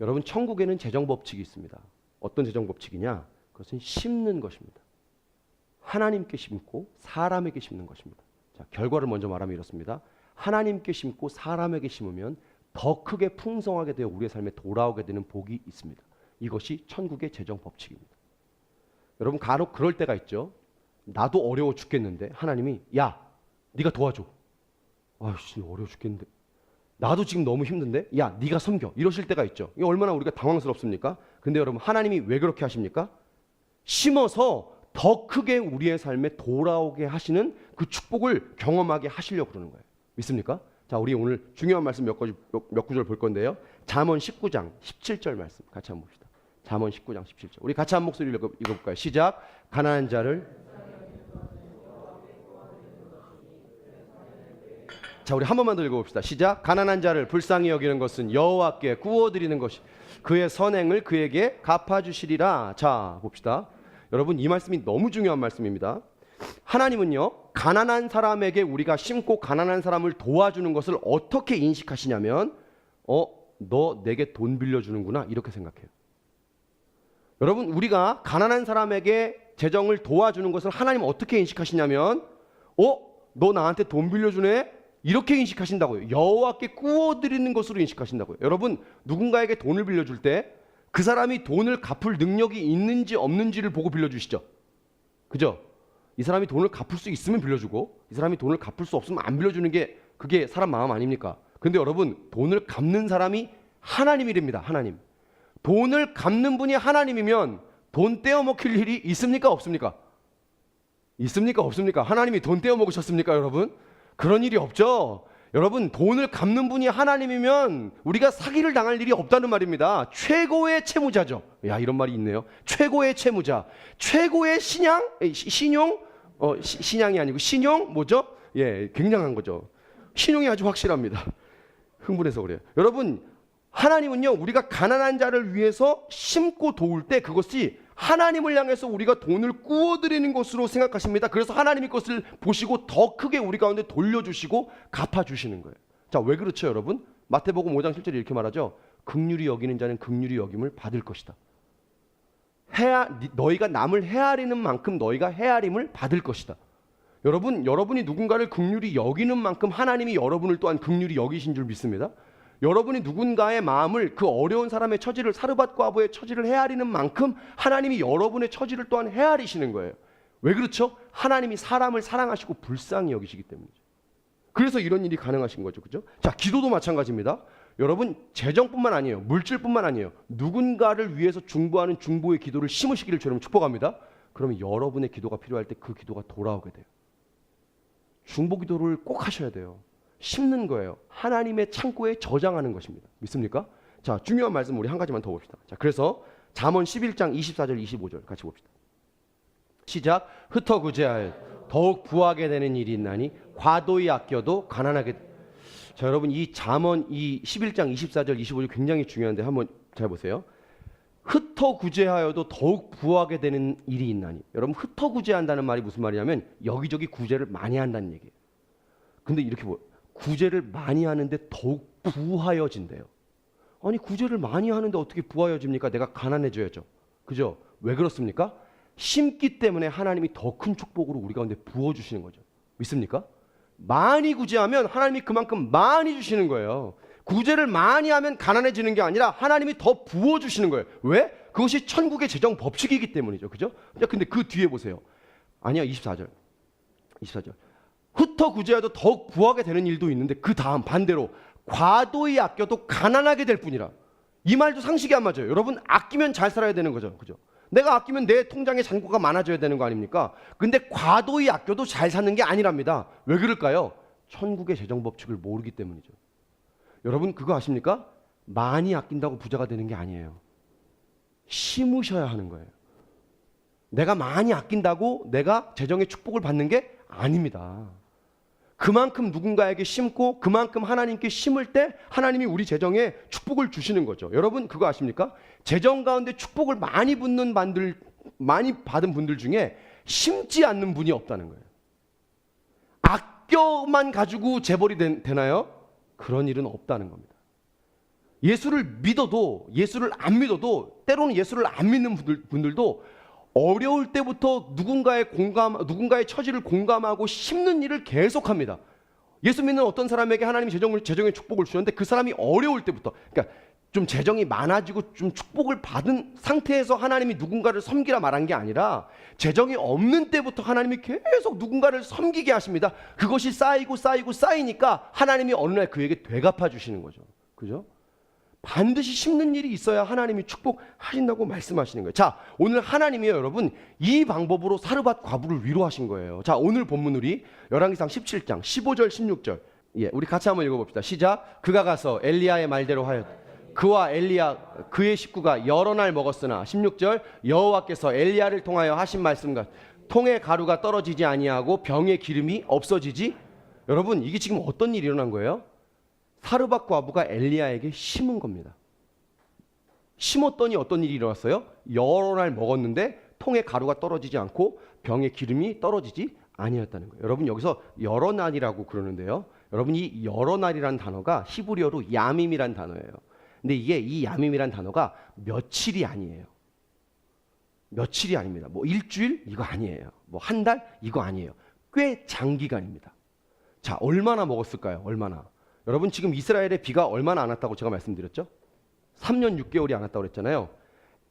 여러분, 천국에는 재정 법칙이 있습니다. 어떤 재정 법칙이냐? 그것은 심는 것입니다. 하나님께 심고 사람에게 심는 것입니다. 자, 결과를 먼저 말하면 이렇습니다. 하나님께 심고 사람에게 심으면 더 크게 풍성하게 되어 우리의 삶에 돌아오게 되는 복이 있습니다. 이것이 천국의 재정 법칙입니다. 여러분, 간혹 그럴 때가 있죠. 나도 어려워 죽겠는데 하나님이, 야, 네가 도와줘. 아이씨, 어려워 죽겠는데. 나도 지금 너무 힘든데, 야, 네가 섬겨. 이러실 때가 있죠. 이게 얼마나 우리가 당황스럽습니까? 근데 여러분, 하나님이 왜 그렇게 하십니까? 심어서 더 크게 우리의 삶에 돌아오게 하시는 그 축복을 경험하게 하시려고 그러는 거예요. 믿습니까? 자, 우리 오늘 중요한 말씀 몇 구절 볼 건데요. 잠언 19장 17절 말씀 같이 한번 봅시다. 잠언 19장 17절. 우리 같이 한 목소리로 읽어볼까요? 시작. 가난한 자를 자, 우리 한 번만 더 읽어봅시다. 시작. 가난한 자를 불쌍히 여기는 것은 여호와께 구워드리는 것이 그의 선행을 그에게 갚아주시리라. 자, 봅시다. 여러분, 이 말씀이 너무 중요한 말씀입니다. 하나님은요, 가난한 사람에게 우리가 심고 가난한 사람을 도와주는 것을 어떻게 인식하시냐면 너 내게 돈 빌려주는구나, 이렇게 생각해요. 여러분, 우리가 가난한 사람에게 재정을 도와주는 것을 하나님 어떻게 인식하시냐면 너 나한테 돈 빌려주네? 이렇게 인식하신다고요. 여호와께 구워드리는 것으로 인식하신다고요. 여러분, 누군가에게 돈을 빌려줄 때 그 사람이 돈을 갚을 능력이 있는지 없는지를 보고 빌려주시죠. 그죠? 이 사람이 돈을 갚을 수 있으면 빌려주고 이 사람이 돈을 갚을 수 없으면 안 빌려주는 게 그게 사람 마음 아닙니까? 근데 여러분, 돈을 갚는 사람이 하나님이랍니다. 하나님. 돈을 갚는 분이 하나님이면 돈 떼어먹힐 일이 있습니까? 없습니까? 있습니까? 없습니까? 하나님이 돈 떼어먹으셨습니까, 여러분? 그런 일이 없죠. 여러분, 돈을 갚는 분이 하나님이면 우리가 사기를 당할 일이 없다는 말입니다. 최고의 채무자죠. 야, 이런 말이 있네요. 최고의 채무자, 최고의 신용, 신양이 아니고 신용 뭐죠? 예, 굉장한 거죠. 신용이 아주 확실합니다. 흥분해서 그래요. 여러분, 하나님은요, 우리가 가난한 자를 위해서 심고 도울 때 그것이 하나님을 향해서 우리가 돈을 구워드리는 것으로 생각하십니다. 그래서 하나님의 것을 보시고 더 크게 우리 가운데 돌려주시고 갚아주시는 거예요. 자, 왜 그렇죠, 여러분? 마태복음 5장 7절에 이렇게 말하죠. 긍휼히 여기는 자는 긍휼히 여김을 받을 것이다. 너희가 남을 헤아리는 만큼 너희가 헤아림을 받을 것이다. 여러분, 여러분이 누군가를 긍휼히 여기는 만큼 하나님이 여러분을 또한 긍휼히 여기신 줄 믿습니다. 여러분이 누군가의 마음을, 그 어려운 사람의 처지를, 사르밧 과부의 처지를 헤아리는 만큼 하나님이 여러분의 처지를 또한 헤아리시는 거예요. 왜 그렇죠? 하나님이 사람을 사랑하시고 불쌍히 여기시기 때문이죠. 그래서 이런 일이 가능하신 거죠. 그죠? 자, 기도도 마찬가지입니다. 여러분, 재정뿐만 아니에요. 물질뿐만 아니에요. 누군가를 위해서 중보하는 중보의 기도를 심으시기를 저는 축복합니다. 그러면 여러분의 기도가 필요할 때 그 기도가 돌아오게 돼요. 중보 기도를 꼭 하셔야 돼요. 심는 거예요. 하나님의 창고에 저장하는 것입니다. 믿습니까? 자, 중요한 말씀 우리 한 가지만 더 봅시다. 자, 그래서 잠언 11장 24절 25절 같이 봅시다. 시작. 흩어구제하여 더욱 부하게 되는 일이 있나니 과도히 아껴도 가난하게. 자, 여러분, 이 잠언 이 11장 24절 25절 굉장히 중요한데 한번 잘 보세요. 흩어구제하여도 더욱 부하게 되는 일이 있나니. 여러분, 흩어구제한다는 말이 무슨 말이냐면 여기저기 구제를 많이 한다는 얘기예요. 근데 이렇게 구제를 많이 하는데 더욱 부하여진대요. 아니, 구제를 많이 하는데 어떻게 부하여집니까? 내가 가난해져야죠. 그죠? 왜 그렇습니까? 심기 때문에 하나님이 더 큰 축복으로 우리 가운데 부어주시는 거죠. 믿습니까? 많이 구제하면 하나님이 그만큼 많이 주시는 거예요. 구제를 많이 하면 가난해지는 게 아니라 하나님이 더 부어주시는 거예요. 왜? 그것이 천국의 재정 법칙이기 때문이죠. 그죠? 근데 그 뒤에 보세요. 아니야, 24절. 흩어 구제해도 더욱 부하게 되는 일도 있는데 그 다음 반대로 과도히 아껴도 가난하게 될 뿐이라. 이 말도 상식이 안 맞아요. 여러분, 아끼면 잘 살아야 되는 거죠. 그죠? 내가 아끼면 내 통장에 잔고가 많아져야 되는 거 아닙니까? 근데 과도히 아껴도 잘 사는 게 아니랍니다. 왜 그럴까요? 천국의 재정 법칙을 모르기 때문이죠. 여러분, 그거 아십니까? 많이 아낀다고 부자가 되는 게 아니에요. 심으셔야 하는 거예요. 내가 많이 아낀다고 내가 재정의 축복을 받는 게 아닙니다. 그만큼 누군가에게 심고 그만큼 하나님께 심을 때 하나님이 우리 재정에 축복을 주시는 거죠. 여러분, 그거 아십니까? 재정 가운데 축복을 많이 받은 분들 중에 심지 않는 분이 없다는 거예요. 아껴만 가지고 재벌이 되나요? 그런 일은 없다는 겁니다. 예수를 믿어도 예수를 안 믿어도 때로는 예수를 안 믿는 분들도 어려울 때부터 누군가의 처지를 공감하고 심는 일을 계속합니다. 예수 믿는 어떤 사람에게 하나님이 재정의 축복을 주셨는데 그 사람이 어려울 때부터, 그러니까 좀 재정이 많아지고 좀 축복을 받은 상태에서 하나님이 누군가를 섬기라 말한 게 아니라 재정이 없는 때부터 하나님이 계속 누군가를 섬기게 하십니다. 그것이 쌓이니까 하나님이 어느 날 그에게 되갚아 주시는 거죠. 그죠? 반드시 심는 일이 있어야 하나님이 축복하신다고 말씀하시는 거예요. 자, 오늘 하나님이요, 여러분, 이 방법으로 사르밧 과부를 위로하신 거예요. 자, 오늘 본문 우리 열왕기상 17장 15절 16절, 예, 우리 같이 한번 읽어봅시다. 시작. 그가 가서 엘리야의 말대로 하였다. 그와 엘리야 그의 식구가 여러 날 먹었으나 16절 여호와께서 엘리야를 통하여 하신 말씀과 통에 가루가 떨어지지 아니하고 병에 기름이 없어지지. 여러분 이게 지금 어떤 일이 일어난 거예요? 사르밧 과부가 엘리야에게 심은 겁니다. 심었더니 어떤 일이 일어났어요? 여러 날 먹었는데 통에 가루가 떨어지지 않고 병에 기름이 떨어지지 아니었다는 거예요. 여러분 여기서 여러 날이라고 그러는데요. 여러분 이 여러 날이라는 단어가 히브리어로 야밈이란 단어예요. 근데 이게 이 야밈이란 단어가 며칠이 아니에요. 며칠이 아닙니다. 뭐 일주일 이거 아니에요. 뭐 한 달 이거 아니에요. 꽤 장기간입니다. 자, 얼마나 먹었을까요? 얼마나? 여러분 지금 이스라엘에 비가 얼마나 안 왔다고 제가 말씀드렸죠? 3년 6개월이 안 왔다고 그랬잖아요.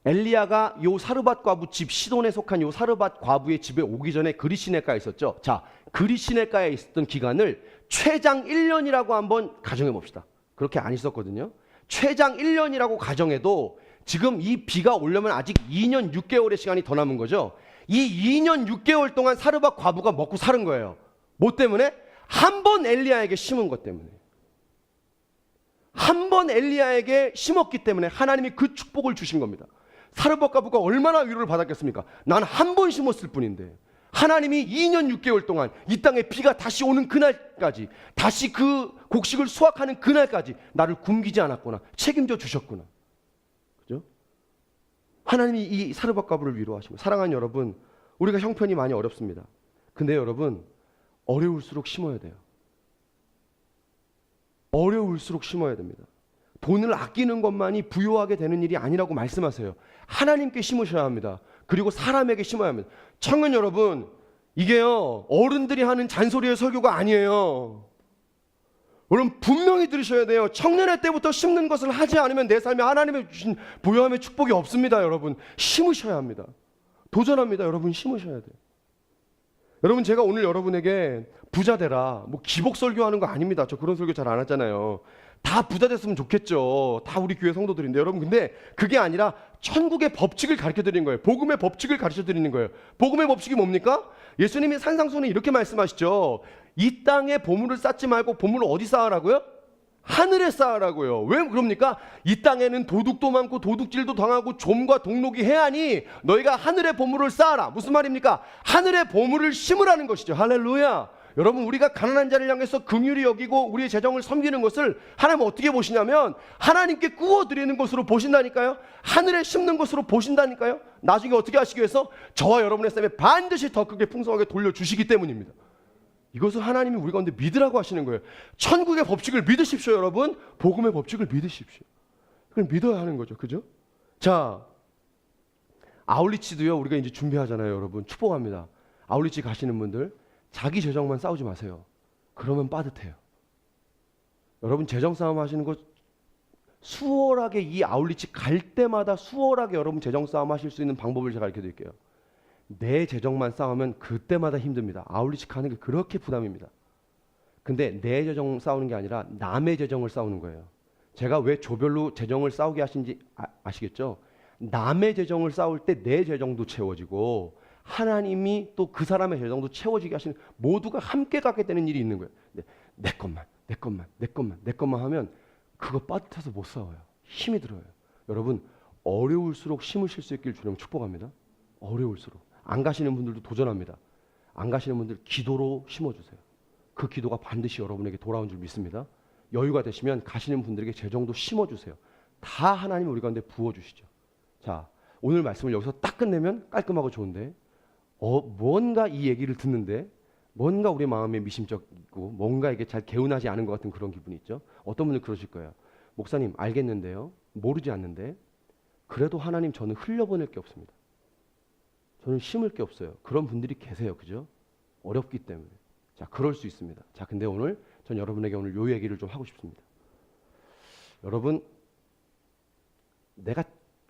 엘리야가 요 사르밧 과부 집 시돈에 속한 요 사르밧 과부의 집에 오기 전에 그리시네가에 있었죠. 자, 그리시네가에 있었던 기간을 최장 1년이라고 한번 가정해 봅시다. 그렇게 안 있었거든요. 최장 1년이라고 가정해도 지금 이 비가 오려면 아직 2년 6개월의 시간이 더 남은 거죠. 이 2년 6개월 동안 사르밧 과부가 먹고 사는 거예요. 뭐 때문에? 한 번 엘리야에게 심은 것 때문에. 한 번 엘리야에게 심었기 때문에 하나님이 그 축복을 주신 겁니다. 사르밧 과부가 얼마나 위로를 받았겠습니까? 난 한 번 심었을 뿐인데 하나님이 2년 6개월 동안 이 땅에 비가 다시 오는 그날까지, 다시 그 곡식을 수확하는 그날까지 나를 굶기지 않았구나, 책임져 주셨구나. 그죠? 하나님이 이 사르밧 과부를 위로하십니다. 사랑하는 여러분, 우리가 형편이 많이 어렵습니다. 근데 여러분, 어려울수록 심어야 돼요. 어려울수록 심어야 됩니다. 돈을 아끼는 것만이 부유하게 되는 일이 아니라고 말씀하세요. 하나님께 심으셔야 합니다. 그리고 사람에게 심어야 합니다. 청년 여러분, 이게요 어른들이 하는 잔소리의 설교가 아니에요. 여러분 분명히 들으셔야 돼요. 청년의 때부터 심는 것을 하지 않으면 내 삶에 하나님의 주신 부요함의 축복이 없습니다. 여러분 심으셔야 합니다. 도전합니다. 여러분 심으셔야 돼요. 여러분 제가 오늘 여러분에게 부자 되라 뭐 기복 설교하는 거 아닙니다. 저 그런 설교 잘 안 하잖아요. 다 부자 됐으면 좋겠죠. 다 우리 교회 성도들인데 여러분, 근데 그게 아니라 천국의 법칙을 가르쳐 드리는 거예요. 복음의 법칙을 가르쳐 드리는 거예요. 복음의 법칙이 뭡니까? 예수님이 산상수훈에 이렇게 말씀하시죠. 이 땅에 보물을 쌓지 말고 보물을 어디 쌓으라고요? 하늘에 쌓으라고요. 왜 그럽니까? 이 땅에는 도둑도 많고 도둑질도 당하고 좀과 동록이 해하니 너희가 하늘의 보물을 쌓아라. 무슨 말입니까? 하늘의 보물을 심으라는 것이죠. 할렐루야. 여러분 우리가 가난한 자를 향해서 긍휼히 여기고 우리의 재정을 섬기는 것을 하나님은 어떻게 보시냐면 하나님께 구워드리는 것으로 보신다니까요. 하늘에 심는 것으로 보신다니까요. 나중에 어떻게 하시기 위해서 저와 여러분의 삶에 반드시 더 크게 풍성하게 돌려주시기 때문입니다. 이것을 하나님이 우리 가운데 믿으라고 하시는 거예요. 천국의 법칙을 믿으십시오. 여러분 복음의 법칙을 믿으십시오. 그걸 믿어야 하는 거죠. 그죠? 자, 아울리치도요 우리가 이제 준비하잖아요. 여러분 축복합니다. 아울리치 가시는 분들 자기 재정만 싸우지 마세요. 그러면 빠듯해요. 여러분 재정 싸움 하시는 거 수월하게 이 아울리치 갈 때마다 수월하게 여러분 재정 싸움 하실 수 있는 방법을 제가 가르쳐 드릴게요. 내 재정만 싸우면 그때마다 힘듭니다. 아울리치 가는 게 그렇게 부담입니다. 근데 내 재정 싸우는 게 아니라 남의 재정을 싸우는 거예요. 제가 왜 조별로 재정을 싸우게 하신지 아시겠죠? 남의 재정을 싸울 때 내 재정도 채워지고 하나님이 또 그 사람의 재정도 채워지게 하시는, 모두가 함께 갖게 되는 일이 있는 거예요. 내 것만 하면 그거 빠듯해서 못 싸워요. 힘이 들어요. 여러분 어려울수록 심으실 수 있길 주님 축복합니다. 어려울수록. 안 가시는 분들도 도전합니다. 안 가시는 분들 기도로 심어주세요. 그 기도가 반드시 여러분에게 돌아온 줄 믿습니다. 여유가 되시면 가시는 분들에게 재정도 심어주세요. 다 하나님이 우리 가운데 부어주시죠. 자, 오늘 말씀을 여기서 딱 끝내면 깔끔하고 좋은데 뭔가 이 얘기를 듣는데 뭔가 우리 마음에 미심쩍고 뭔가 이게 잘 개운하지 않은 것 같은 그런 기분이 있죠. 어떤 분들 그러실 거예요. 목사님 알겠는데요. 모르지 않는데 그래도 하나님 저는 흘려보낼 게 없습니다. 저는 심을 게 없어요. 그런 분들이 계세요. 그죠? 어렵기 때문에. 자, 그럴 수 있습니다. 자, 근데 오늘 전 여러분에게 오늘 요 얘기를 좀 하고 싶습니다. 여러분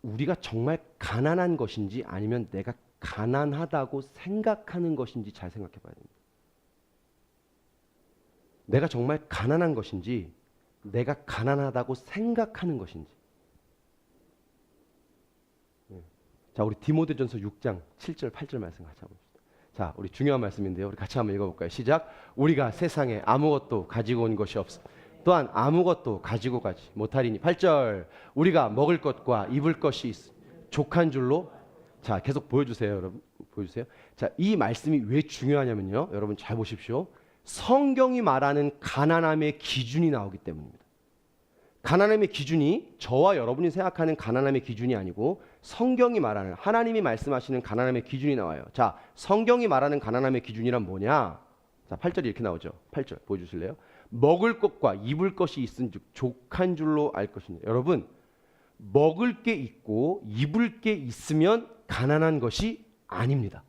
우리가 정말 가난한 것인지 아니면 내가 가난하다고 생각하는 것인지 잘 생각해 봐야 됩니다. 내가 정말 가난한 것인지 내가 가난하다고 생각하는 것인지. 자, 우리 디모데전서 6장 7절 8절 말씀 같이 한번 봅시다. 자, 우리 중요한 말씀인데요. 우리 같이 한번 읽어볼까요? 시작. 우리가 세상에 아무것도 가지고 온 것이 없어 또한 아무것도 가지고 가지 못하리니. 8절. 우리가 먹을 것과 입을 것이 있어 족한 줄로. 자, 계속 보여주세요. 여러분 보여주세요. 자, 이 말씀이 왜 중요하냐면요. 여러분 잘 보십시오. 성경이 말하는 가난함의 기준이 나오기 때문입니다. 가난함의 기준이 저와 여러분이 생각하는 가난함의 기준이 아니고 성경이 말하는, 하나님이 말씀하시는 가난함의 기준이 나와요. 자, 성경이 말하는 가난함의 기준이란 뭐냐? 자, 8절이 이렇게 나오죠. 8절 보여주실래요? 먹을 것과 입을 것이 있은즉 족한 줄로 알 것이니. 여러분, 먹을 게 있고 입을 게 있으면 가난한 것이 아닙니다.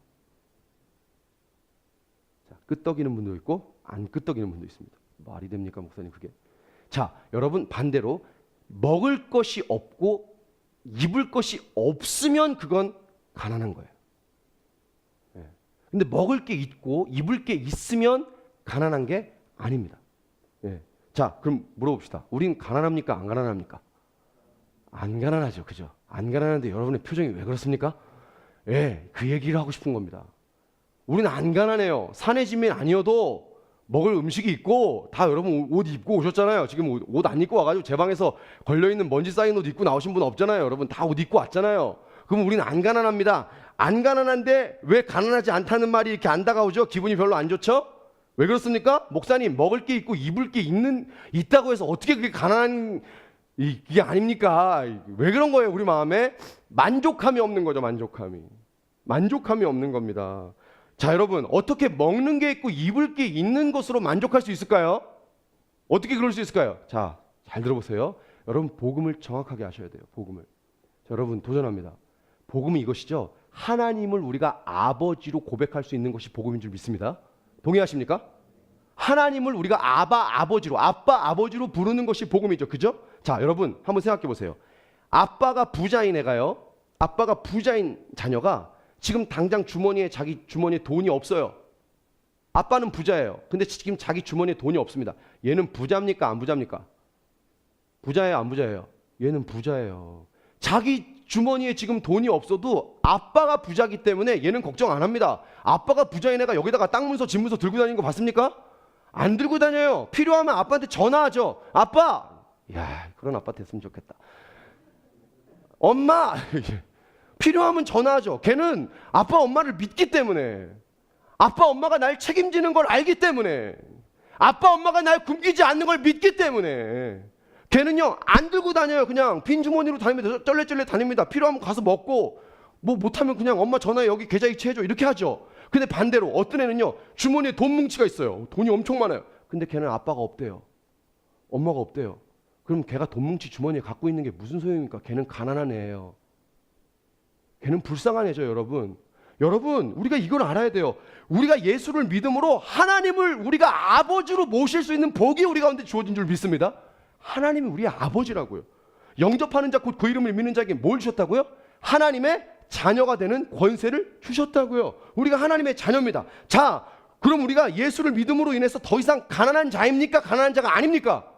자, 끄떡이는 분도 있고 안 끄떡이는 분도 있습니다. 말이 됩니까, 목사님 그게? 자, 여러분 반대로 먹을 것이 없고 입을 것이 없으면 그건 가난한 거예요. 예. 근데 먹을 게 있고 입을 게 있으면 가난한 게 아닙니다. 예. 자, 그럼 물어봅시다. 우린 가난합니까? 안 가난합니까? 안 가난하죠. 그죠? 안 가난한데 여러분의 표정이 왜 그렇습니까? 예, 그 얘기를 하고 싶은 겁니다. 우리는 안 가난해요. 사내 집민 아니어도 먹을 음식이 있고, 다 여러분 옷 입고 오셨잖아요. 지금 옷 안 입고 와가지고 제 방에서 걸려있는 먼지 쌓인 옷 입고 나오신 분 없잖아요. 여러분 다 옷 입고 왔잖아요. 그럼 우리는 안 가난합니다. 안 가난한데 왜 가난하지 않다는 말이 이렇게 안 다가오죠? 기분이 별로 안 좋죠? 왜 그렇습니까? 목사님, 먹을 게 있고 입을 게 있다고 해서 어떻게 그게 가난한 이게 아닙니까? 왜 그런 거예요? 우리 마음에 만족함이 없는 거죠. 만족함이 없는 겁니다. 자, 여러분, 어떻게 먹는 게 있고 입을 게 있는 것으로 만족할 수 있을까요? 어떻게 그럴 수 있을까요? 자, 잘 들어보세요. 여러분, 복음을 정확하게 아셔야 돼요. 복음을. 자, 여러분, 도전합니다. 복음은 이것이죠. 하나님을 우리가 아버지로 고백할 수 있는 것이 복음인 줄 믿습니다. 동의하십니까? 하나님을 우리가 아버지로, 아빠, 아버지로 부르는 것이 복음이죠. 그죠? 자, 여러분, 한번 생각해 보세요. 아빠가 부자인 자녀가 지금 당장 자기 주머니에 돈이 없어요. 아빠는 부자예요. 근데 지금 자기 주머니에 돈이 없습니다. 얘는 부자입니까? 안 부자입니까? 부자예요? 안 부자예요? 얘는 부자예요. 자기 주머니에 지금 돈이 없어도 아빠가 부자기 때문에 얘는 걱정 안 합니다. 아빠가 부자인 애가 여기다가 땅 문서, 집 문서 들고 다니는 거 봤습니까? 안 들고 다녀요. 필요하면 아빠한테 전화하죠. 아빠! 야, 그런 아빠 됐으면 좋겠다. 엄마! 필요하면 전화하죠. 걔는 아빠 엄마를 믿기 때문에, 아빠 엄마가 날 책임지는 걸 알기 때문에, 아빠 엄마가 날 굶기지 않는 걸 믿기 때문에 걔는요 안 들고 다녀요. 그냥 빈 주머니로 다닙니다. 쩔레쩔레 다닙니다. 필요하면 가서 먹고, 뭐 못하면 그냥 엄마 전화해 여기 계좌 이체해줘 이렇게 하죠. 근데 반대로 어떤 애는요 주머니에 돈 뭉치가 있어요. 돈이 엄청 많아요. 근데 걔는 아빠가 없대요. 엄마가 없대요. 그럼 걔가 돈 뭉치 주머니에 갖고 있는 게 무슨 소용입니까? 걔는 가난한 애예요. 걔는 불쌍한 애죠. 여러분, 우리가 이걸 알아야 돼요. 우리가 예수를 믿음으로 하나님을 우리가 아버지로 모실 수 있는 복이 우리 가운데 주어진 줄 믿습니다. 하나님이 우리의 아버지라고요. 영접하는 자 곧 그 이름을 믿는 자에게 뭘 주셨다고요? 하나님의 자녀가 되는 권세를 주셨다고요. 우리가 하나님의 자녀입니다. 자, 그럼 우리가 예수를 믿음으로 인해서 더 이상 가난한 자입니까? 가난한 자가 아닙니까?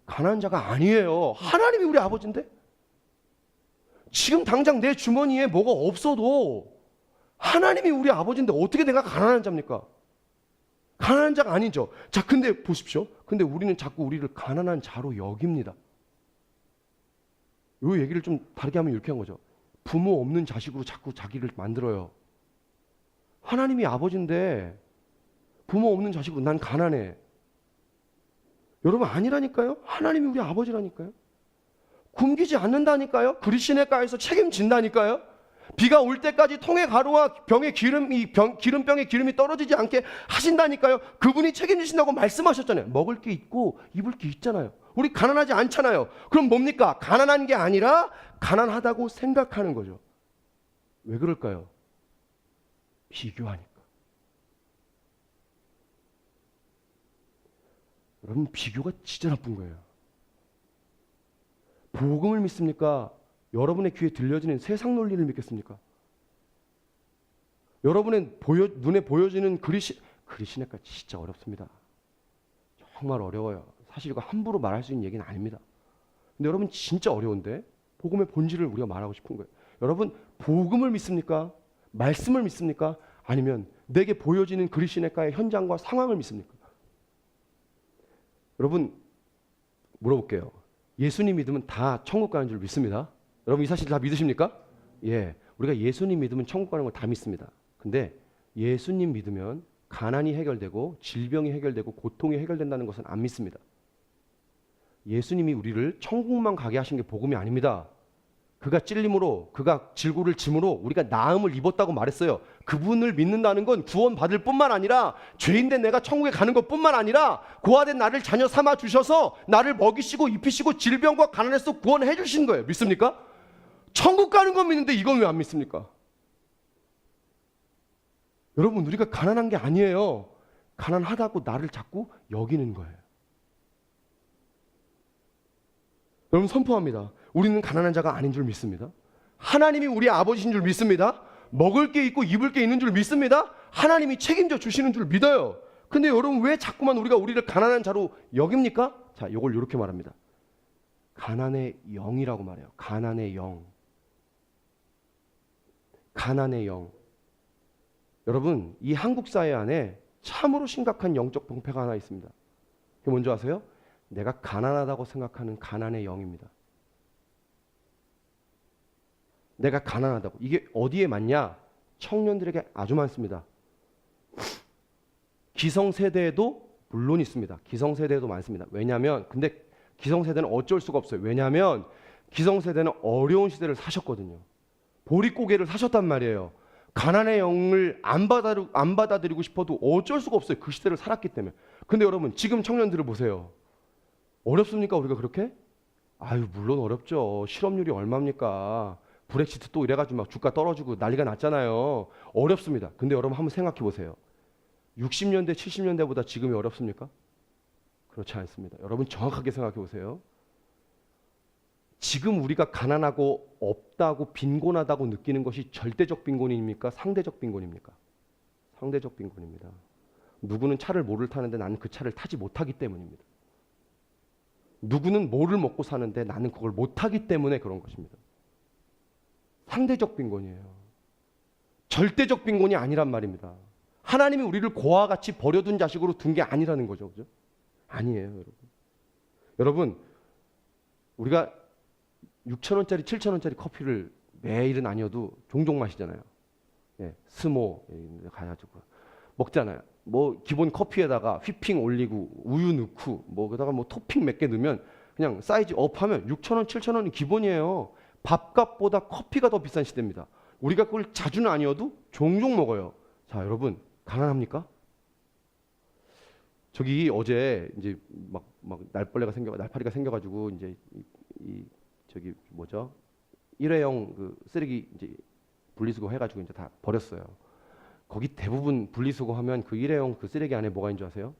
가난한 자가 아니에요. 하나님이 우리 아버지인데? 지금 당장 내 주머니에 뭐가 없어도 하나님이 우리 아버지인데 어떻게 내가 가난한 자입니까? 가난한 자가 아니죠. 자, 근데 보십시오. 근데 우리는 자꾸 우리를 가난한 자로 여깁니다. 이 얘기를 좀 다르게 하면 이렇게 한 거죠. 부모 없는 자식으로 자꾸 자기를 만들어요. 하나님이 아버지인데 부모 없는 자식으로 난 가난해. 여러분 아니라니까요. 하나님이 우리 아버지라니까요. 굶기지 않는다니까요. 그리시네가에서 책임진다니까요. 비가 올 때까지 통의 가루와 기름병에 기름이 떨어지지 않게 하신다니까요. 그분이 책임지신다고 말씀하셨잖아요. 먹을 게 있고 입을 게 있잖아요. 우리 가난하지 않잖아요. 그럼 뭡니까? 가난한 게 아니라 가난하다고 생각하는 거죠. 왜 그럴까요? 비교하니까. 여러분, 비교가 진짜 나쁜 거예요. 복음을 믿습니까? 여러분의 귀에 들려지는 세상 논리를 믿겠습니까? 여러분의 눈에 보여지는 그리시네가 진짜 어렵습니다. 정말 어려워요. 사실 이거 함부로 말할 수 있는 얘기는 아닙니다. 근데 여러분 진짜 어려운데 복음의 본질을 우리가 말하고 싶은 거예요. 여러분 복음을 믿습니까? 말씀을 믿습니까? 아니면 내게 보여지는 그리시네가의 현장과 상황을 믿습니까? 여러분 물어볼게요. 예수님 믿으면 다 천국 가는 줄 믿습니다. 여러분 이 사실 다 믿으십니까? 예, 우리가 예수님 믿으면 천국 가는 걸 다 믿습니다. 근데 예수님 믿으면 가난이 해결되고 질병이 해결되고 고통이 해결된다는 것은 안 믿습니다. 예수님이 우리를 천국만 가게 하신 게 복음이 아닙니다. 그가 찔림으로, 그가 질고를 짐으로 우리가 나음을 입었다고 말했어요. 그분을 믿는다는 건 구원받을 뿐만 아니라 죄인된 내가 천국에 가는 것뿐만 아니라 고아된 나를 자녀 삼아 주셔서 나를 먹이시고 입히시고 질병과 가난에서 구원해 주신 거예요. 믿습니까? 천국 가는 건 믿는데 이건 왜 안 믿습니까? 여러분, 우리가 가난한 게 아니에요. 가난하다고 나를 자꾸 여기는 거예요. 여러분, 선포합니다. 우리는 가난한 자가 아닌 줄 믿습니다. 하나님이 우리 아버지신 줄 믿습니다. 먹을 게 있고 입을 게 있는 줄 믿습니다. 하나님이 책임져 주시는 줄 믿어요. 근데 여러분, 왜 자꾸만 우리를 가난한 자로 여깁니까? 자, 이걸 이렇게 말합니다. 가난의 영이라고 말해요. 가난의 영. 가난의 영. 여러분, 이 한국 사회 안에 참으로 심각한 영적 병폐가 하나 있습니다. 그게 뭔지 아세요? 내가 가난하다고 생각하는 가난의 영입니다. 내가 가난하다고. 이게 어디에 많냐? 청년들에게 아주 많습니다. 기성세대에도 물론 있습니다. 기성세대에도 많습니다. 왜냐하면 근데 기성세대는 어쩔 수가 없어요. 왜냐하면 기성세대는 어려운 시대를 사셨거든요. 보릿고개를 사셨단 말이에요. 가난의 영을 안 받아들이고 싶어도 어쩔 수가 없어요. 그 시대를 살았기 때문에. 근데 여러분, 지금 청년들을 보세요. 어렵습니까? 우리가 그렇게? 아유, 물론 어렵죠. 실업률이 얼마입니까? 브렉시트 또 이래가지고 막 주가 떨어지고 난리가 났잖아요. 어렵습니다. 근데 여러분 한번 생각해 보세요. 60년대, 70년대보다 지금이 어렵습니까? 그렇지 않습니다. 여러분 정확하게 생각해 보세요. 지금 우리가 가난하고 없다고 빈곤하다고 느끼는 것이 절대적 빈곤입니까? 상대적 빈곤입니까? 상대적 빈곤입니다. 누구는 차를 뭐를 타는데 나는 그 차를 타지 못하기 때문입니다. 누구는 뭐를 먹고 사는데 나는 그걸 못하기 때문에 그런 것입니다. 상대적 빈곤이에요. 절대적 빈곤이 아니란 말입니다. 하나님이 우리를 고아와 같이 버려둔 자식으로 둔 게 아니라는 거죠. 그죠? 아니에요, 여러분. 여러분, 우리가 6,000원짜리, 7,000원짜리 커피를 매일은 아니어도 종종 마시잖아요. 예, 스모 가가지고 먹잖아요. 뭐 기본 커피에다가 휘핑 올리고 우유 넣고 뭐 그다가 뭐 토핑 몇 개 넣으면 그냥 사이즈 업하면 6,000원, 7,000원이 기본이에요. 밥값보다 커피가 더 비싼 시대입니다. 우리가 그걸 자주는 아니어도 종종 먹어요. 자, 여러분 가난합니까? 저기 어제 이제 막 날파리가 생겨가지고 이제 저기 뭐죠? 일회용 그 쓰레기 이제 분리수거 해가지고 이제 다 버렸어요. 거기 대부분 분리수거 하면 그 일회용 그 쓰레기 안에 뭐가 있는 줄 아세요?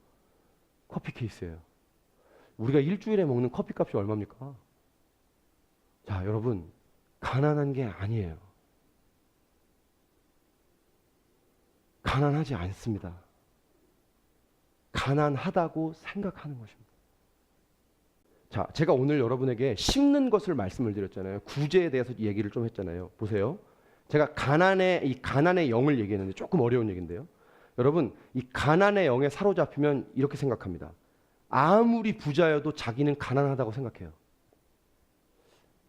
커피 케이스예요. 우리가 일주일에 먹는 커피값이 얼마입니까? 자, 여러분 가난한 게 아니에요. 가난하지 않습니다. 가난하다고 생각하는 것입니다. 자, 제가 오늘 여러분에게 심는 것을 말씀을 드렸잖아요. 구제에 대해서 얘기를 좀 했잖아요. 보세요. 제가 이 가난의 영을 얘기했는데 조금 어려운 얘기인데요. 여러분, 이 가난의 영에 사로잡히면 이렇게 생각합니다. 아무리 부자여도 자기는 가난하다고 생각해요.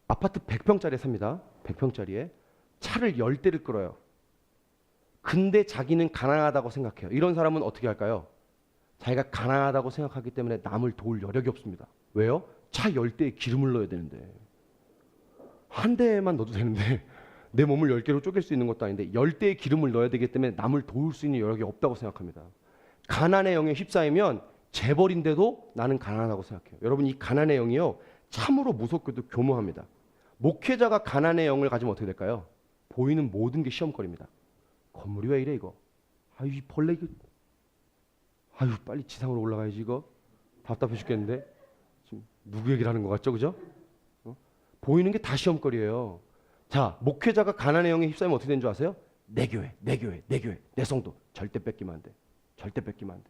아파트 100평짜리에 삽니다. 100평짜리에 차를 10대를 끌어요. 근데 자기는 가난하다고 생각해요. 이런 사람은 어떻게 할까요? 자기가 가난하다고 생각하기 때문에 남을 도울 여력이 없습니다. 왜요? 차 10대에 기름을 넣어야 되는데 한 대만 넣어도 되는데 내 몸을 10개로 쪼갤 수 있는 것도 아닌데 10대의 기름을 넣어야 되기 때문에 남을 도울 수 있는 여력이 없다고 생각합니다. 가난의 영에 휩싸이면 재벌인데도 나는 가난하다고 생각해요. 여러분, 이 가난의 영이요 참으로 무섭게도 교묘합니다. 목회자가 가난의 영을 가지면 어떻게 될까요? 보이는 모든 게 시험거리입니다. 건물이 왜 이래 이거? 아유, 이 벌레 이거. 아유, 빨리 지상으로 올라가야지 이거. 답답해 죽겠는데. 지금 누구 얘기를 하는 것 같죠, 그죠? 보이는 게 다 시험거리예요. 자, 목회자가 가난의 영에 휩싸이면 어떻게 되는 줄 아세요? 내 교회, 내 성도 절대 뺏기면 안 돼. 절대 뺏기면 안 돼.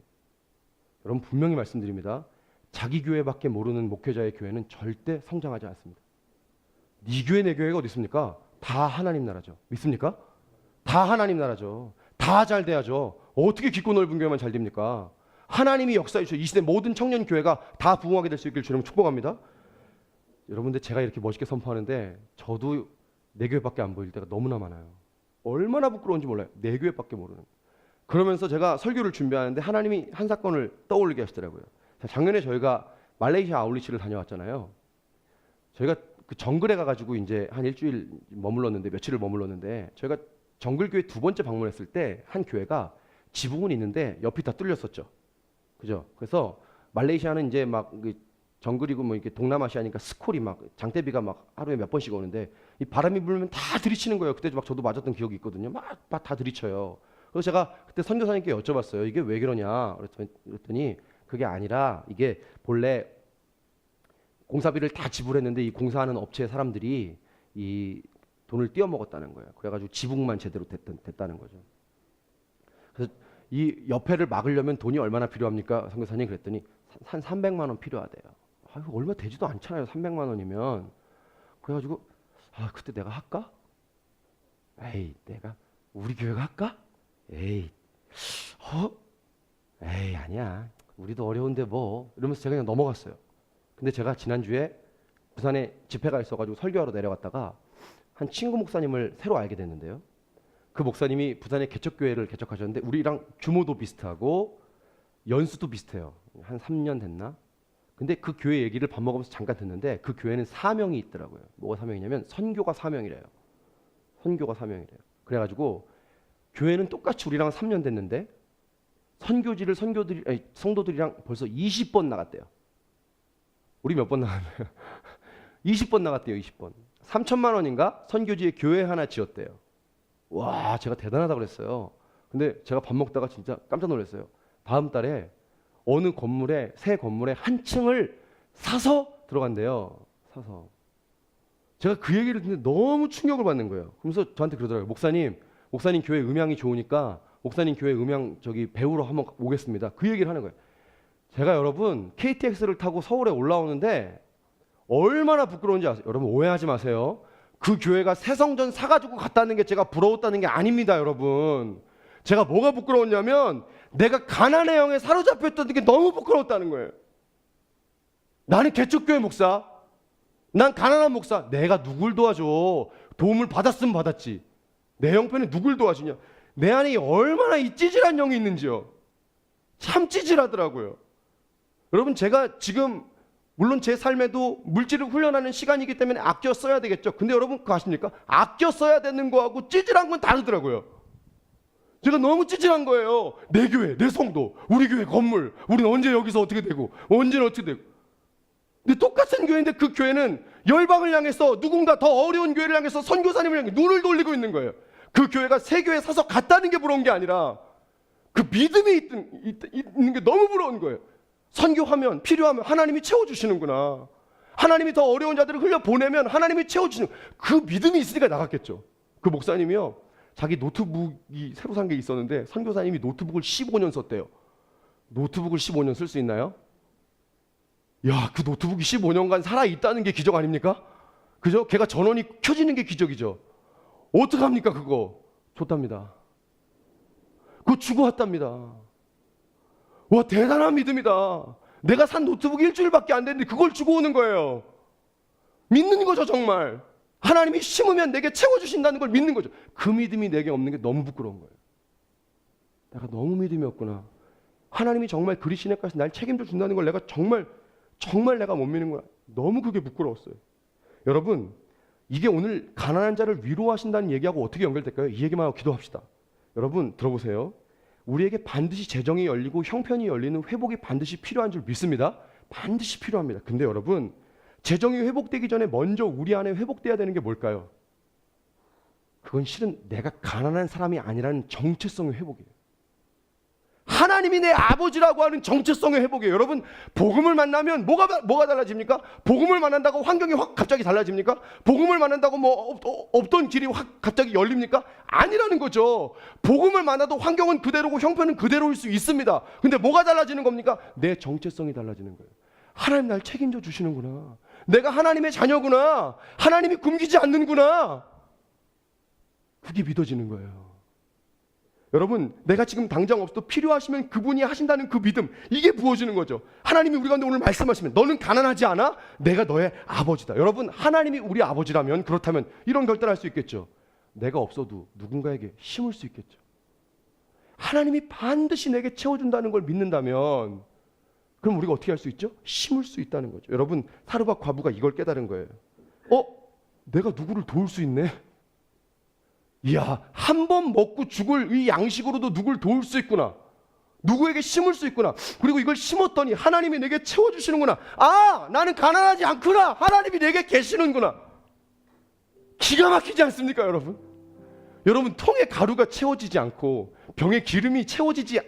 여러분 분명히 말씀드립니다. 자기 교회밖에 모르는 목회자의 교회는 절대 성장하지 않습니다. 네 교회, 내 교회가 어디 있습니까? 다 하나님 나라죠. 믿습니까? 다 하나님 나라죠. 다 잘 돼야죠. 어떻게 깊고 넓은 교회만 잘 됩니까? 하나님이 역사해 주셔. 이 시대 모든 청년 교회가 다 부흥하게 될 수 있기를 주님 축복합니다. 여러분들 제가 이렇게 멋있게 선포하는데 저도 내 교회밖에 안 보일 때가 너무나 많아요. 얼마나 부끄러운지 몰라요. 내 교회밖에 모르는. 그러면서 제가 설교를 준비하는데 하나님이 한 사건을 떠올리게 하시더라고요. 자, 작년에 저희가 말레이시아 아울리치를 다녀왔잖아요. 저희가 그 정글에 가가지고 이제 한 일주일 머물렀는데, 며칠을 머물렀는데, 저희가 정글교회 두 번째 방문했을 때 한 교회가 지붕은 있는데 옆이 다 뚫렸었죠. 그죠? 그래서 말레이시아는 이제 막 정글이고 뭐 이렇게 동남아시아니까 스콜이 막 장대비가 막 하루에 몇 번씩 오는데 이 바람이 불면 다 들이치는 거예요. 그때 막 저도 맞았던 기억이 있거든요. 막 다 들이쳐요. 그래서 제가 그때 선교사님께 여쭤봤어요. 이게 왜 그러냐? 그랬더니 그게 아니라 이게 본래 공사비를 다 지불했는데 이 공사하는 업체 사람들이 이 돈을 띄어 먹었다는 거예요. 그래가지고 지붕만 제대로 됐다는 거죠. 그래서 이 옆에를 막으려면 돈이 얼마나 필요합니까? 선교사님 그랬더니 한 300만 원 필요하대요. 아, 이거 얼마 되지도 않잖아요. 300만 원이면. 그래가지고 아, 그때 내가 할까? 에이, 내가 우리 교회가 할까? 에이, 에이, 아니야. 우리도 어려운데 뭐. 이러면서 제가 그냥 넘어갔어요. 근데 제가 지난주에 부산에 집회가 있어가지고 설교하러 내려갔다가 한 친구 목사님을 새로 알게 됐는데요. 그 목사님이 부산의 개척교회를 개척하셨는데 우리랑 규모도 비슷하고 연수도 비슷해요. 한 3년 됐나? 근데 그 교회 얘기를 밥 먹으면서 잠깐 듣는데 그 교회는 사명이 있더라고요. 뭐가 사명이냐면 선교가 사명이래요. 선교가 사명이래요. 그래가지고 교회는 똑같이 우리랑 3년 됐는데 선교지를 성도들이랑 벌써 20번 나갔대요. 우리 몇 번 나갔나요? 20번 나갔대요. 20번. 3천만 원인가? 선교지에 교회 하나 지었대요. 와, 제가 대단하다고 그랬어요. 근데 제가 밥 먹다가 진짜 깜짝 놀랐어요. 다음 달에 어느 건물에, 새 건물에 한 층을 사서 들어간대요. 사서. 제가 그 얘기를 듣는데 너무 충격을 받는 거예요. 그러면서 저한테 그러더라고요. 목사님 교회 음향이 좋으니까 목사님 교회 음향 배우러 한번 오겠습니다. 그 얘기를 하는 거예요. 제가 여러분 KTX를 타고 서울에 올라오는데 얼마나 부끄러운지 아세요? 여러분 오해하지 마세요. 그 교회가 새성전 사가지고 갔다는 게 제가 부러웠다는 게 아닙니다, 여러분. 제가 뭐가 부끄러웠냐면 내가 가난의 영에 사로잡혔던 게 너무 부끄러웠다는 거예요. 나는 개척교회 목사, 난 가난한 목사. 내가 누굴 도와줘? 도움을 받았으면 받았지. 내 형편에 누굴 도와주냐? 내 안에 얼마나 이 찌질한 영이 있는지요. 참 찌질하더라고요. 여러분 제가 지금 물론 제 삶에도 물질을 훈련하는 시간이기 때문에 아껴 써야 되겠죠. 근데 여러분 그거 아십니까? 아껴 써야 되는 거하고 찌질한 건 다르더라고요. 제가 너무 찌질한 거예요. 내 교회, 내 성도, 우리 교회 건물, 우리는 언제 여기서 어떻게 되고 언제는 어떻게 되고. 근데 똑같은 교회인데 그 교회는 열방을 향해서 누군가 더 어려운 교회를 향해서 선교사님을 향해 눈을 돌리고 있는 거예요. 그 교회가 새 교회 사서 갔다는 게 부러운 게 아니라 그 믿음이 있는 게 너무 부러운 거예요. 선교하면 필요하면 하나님이 채워주시는구나. 하나님이 더 어려운 자들을 흘려보내면 하나님이 채워주시는 그 믿음이 있으니까 나갔겠죠. 그 목사님이요. 자기 노트북이 새로 산 게 있었는데 선교사님이 노트북을 15년 썼대요. 노트북을 15년 쓸 수 있나요? 야, 그 노트북이 15년간 살아있다는 게 기적 아닙니까? 그죠? 걔가 전원이 켜지는 게 기적이죠. 어떡합니까 그거? 줬답니다. 그거 주고 왔답니다. 와, 대단한 믿음이다. 내가 산 노트북이 일주일밖에 안 됐는데 그걸 주고 오는 거예요. 믿는 거죠 정말. 하나님이 심으면 내게 채워주신다는 걸 믿는 거죠. 그 믿음이 내게 없는 게 너무 부끄러운 거예요. 내가 너무 믿음이 없구나. 하나님이 정말 그리 시내까지 날 책임져 준다는 걸 내가 정말 내가 못 믿는 거야. 너무 그게 부끄러웠어요. 여러분, 이게 오늘 가난한 자를 위로하신다는 얘기하고 어떻게 연결될까요? 이 얘기만 하고 기도합시다. 여러분 들어보세요. 우리에게 반드시 재정이 열리고 형편이 열리는 회복이 반드시 필요한 줄 믿습니다. 반드시 필요합니다. 근데 여러분, 재정이 회복되기 전에 먼저 우리 안에 회복돼야 되는 게 뭘까요? 그건 실은 내가 가난한 사람이 아니라는 정체성의 회복이에요. 하나님이 내 아버지라고 하는 정체성의 회복이에요. 여러분, 복음을 만나면 뭐가 달라집니까? 복음을 만난다고 환경이 확 갑자기 달라집니까? 복음을 만난다고 없던 길이 확 갑자기 열립니까? 아니라는 거죠. 복음을 만나도 환경은 그대로고 형편은 그대로일 수 있습니다. 근데 뭐가 달라지는 겁니까? 내 정체성이 달라지는 거예요. 하나님 날 책임져 주시는구나. 내가 하나님의 자녀구나. 하나님이 굶기지 않는구나. 그게 믿어지는 거예요. 여러분, 내가 지금 당장 없어도 필요하시면 그분이 하신다는 그 믿음, 이게 부어지는 거죠. 하나님이 우리 가운데 오늘 말씀하시면 너는 가난하지 않아? 내가 너의 아버지다. 여러분, 하나님이 우리 아버지라면, 그렇다면 이런 결단할 수 있겠죠. 내가 없어도 누군가에게 심을 수 있겠죠. 하나님이 반드시 내게 채워준다는 걸 믿는다면 그럼 우리가 어떻게 할 수 있죠? 심을 수 있다는 거죠. 여러분, 사르밧 과부가 이걸 깨달은 거예요. 내가 누구를 도울 수 있네. 이야, 한 번 먹고 죽을 이 양식으로도 누구를 도울 수 있구나. 누구에게 심을 수 있구나. 그리고 이걸 심었더니 하나님이 내게 채워주시는구나. 나는 가난하지 않구나. 하나님이 내게 계시는구나. 기가 막히지 않습니까, 여러분? 여러분, 통에 가루가 채워지지 않고 병에 기름이 채워지지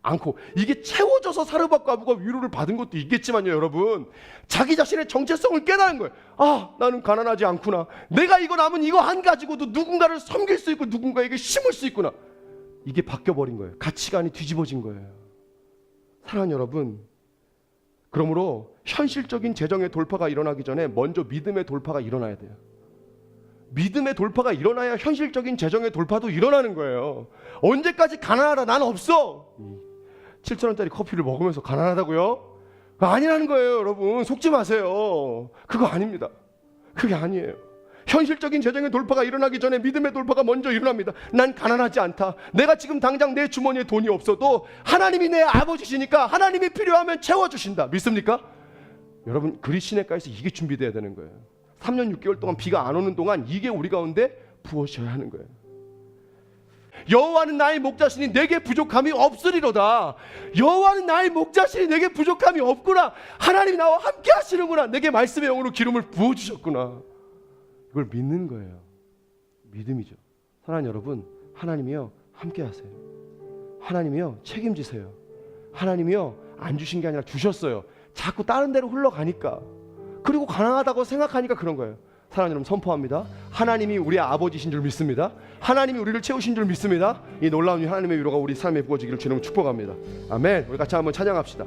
않고 이게 채워져서 사르밧 과부가 위로를 받은 것도 있겠지만요, 여러분, 자기 자신의 정체성을 깨달은 거예요. 나는 가난하지 않구나. 내가 이거 남은 이거 한 가지고도 누군가를 섬길 수 있고 누군가에게 심을 수 있구나. 이게 바뀌어버린 거예요. 가치관이 뒤집어진 거예요. 사랑하는 여러분, 그러므로 현실적인 재정의 돌파가 일어나기 전에 먼저 믿음의 돌파가 일어나야 돼요. 믿음의 돌파가 일어나야 현실적인 재정의 돌파도 일어나는 거예요. 언제까지 가난하다 난 없어 7,000원짜리 커피를 먹으면서 가난하다고요? 그거 아니라는 거예요. 여러분, 속지 마세요. 그거 아닙니다. 그게 아니에요. 현실적인 재정의 돌파가 일어나기 전에 믿음의 돌파가 먼저 일어납니다. 난 가난하지 않다. 내가 지금 당장 내 주머니에 돈이 없어도 하나님이 내 아버지시니까 하나님이 필요하면 채워주신다. 믿습니까? 여러분, 그리스 시내가에서 이게 준비돼야 되는 거예요. 3년 6개월 동안 비가 안 오는 동안 이게 우리 가운데 부어져야 하는 거예요. 여호와는 나의 목자시니 내게 부족함이 없으리로다. 여호와는 나의 목자시니 내게 부족함이 없구나. 하나님이 나와 함께 하시는구나. 내게 말씀의 영으로 기름을 부어주셨구나. 이걸 믿는 거예요. 믿음이죠. 사랑하는 여러분, 하나님이요 함께 하세요. 하나님이요 책임지세요. 하나님이요 안 주신 게 아니라 주셨어요. 자꾸 다른 데로 흘러가니까, 그리고 가난하다고 생각하니까 그런 거예요. 사랑하는 여러분, 선포합니다. 하나님이 우리의 아버지신 줄 믿습니다. 하나님이 우리를 채우신 줄 믿습니다. 이 놀라운 하나님의 위로가 우리 삶에 부어지기를 주님으로 축복합니다. 아멘. 우리 같이 한번 찬양합시다.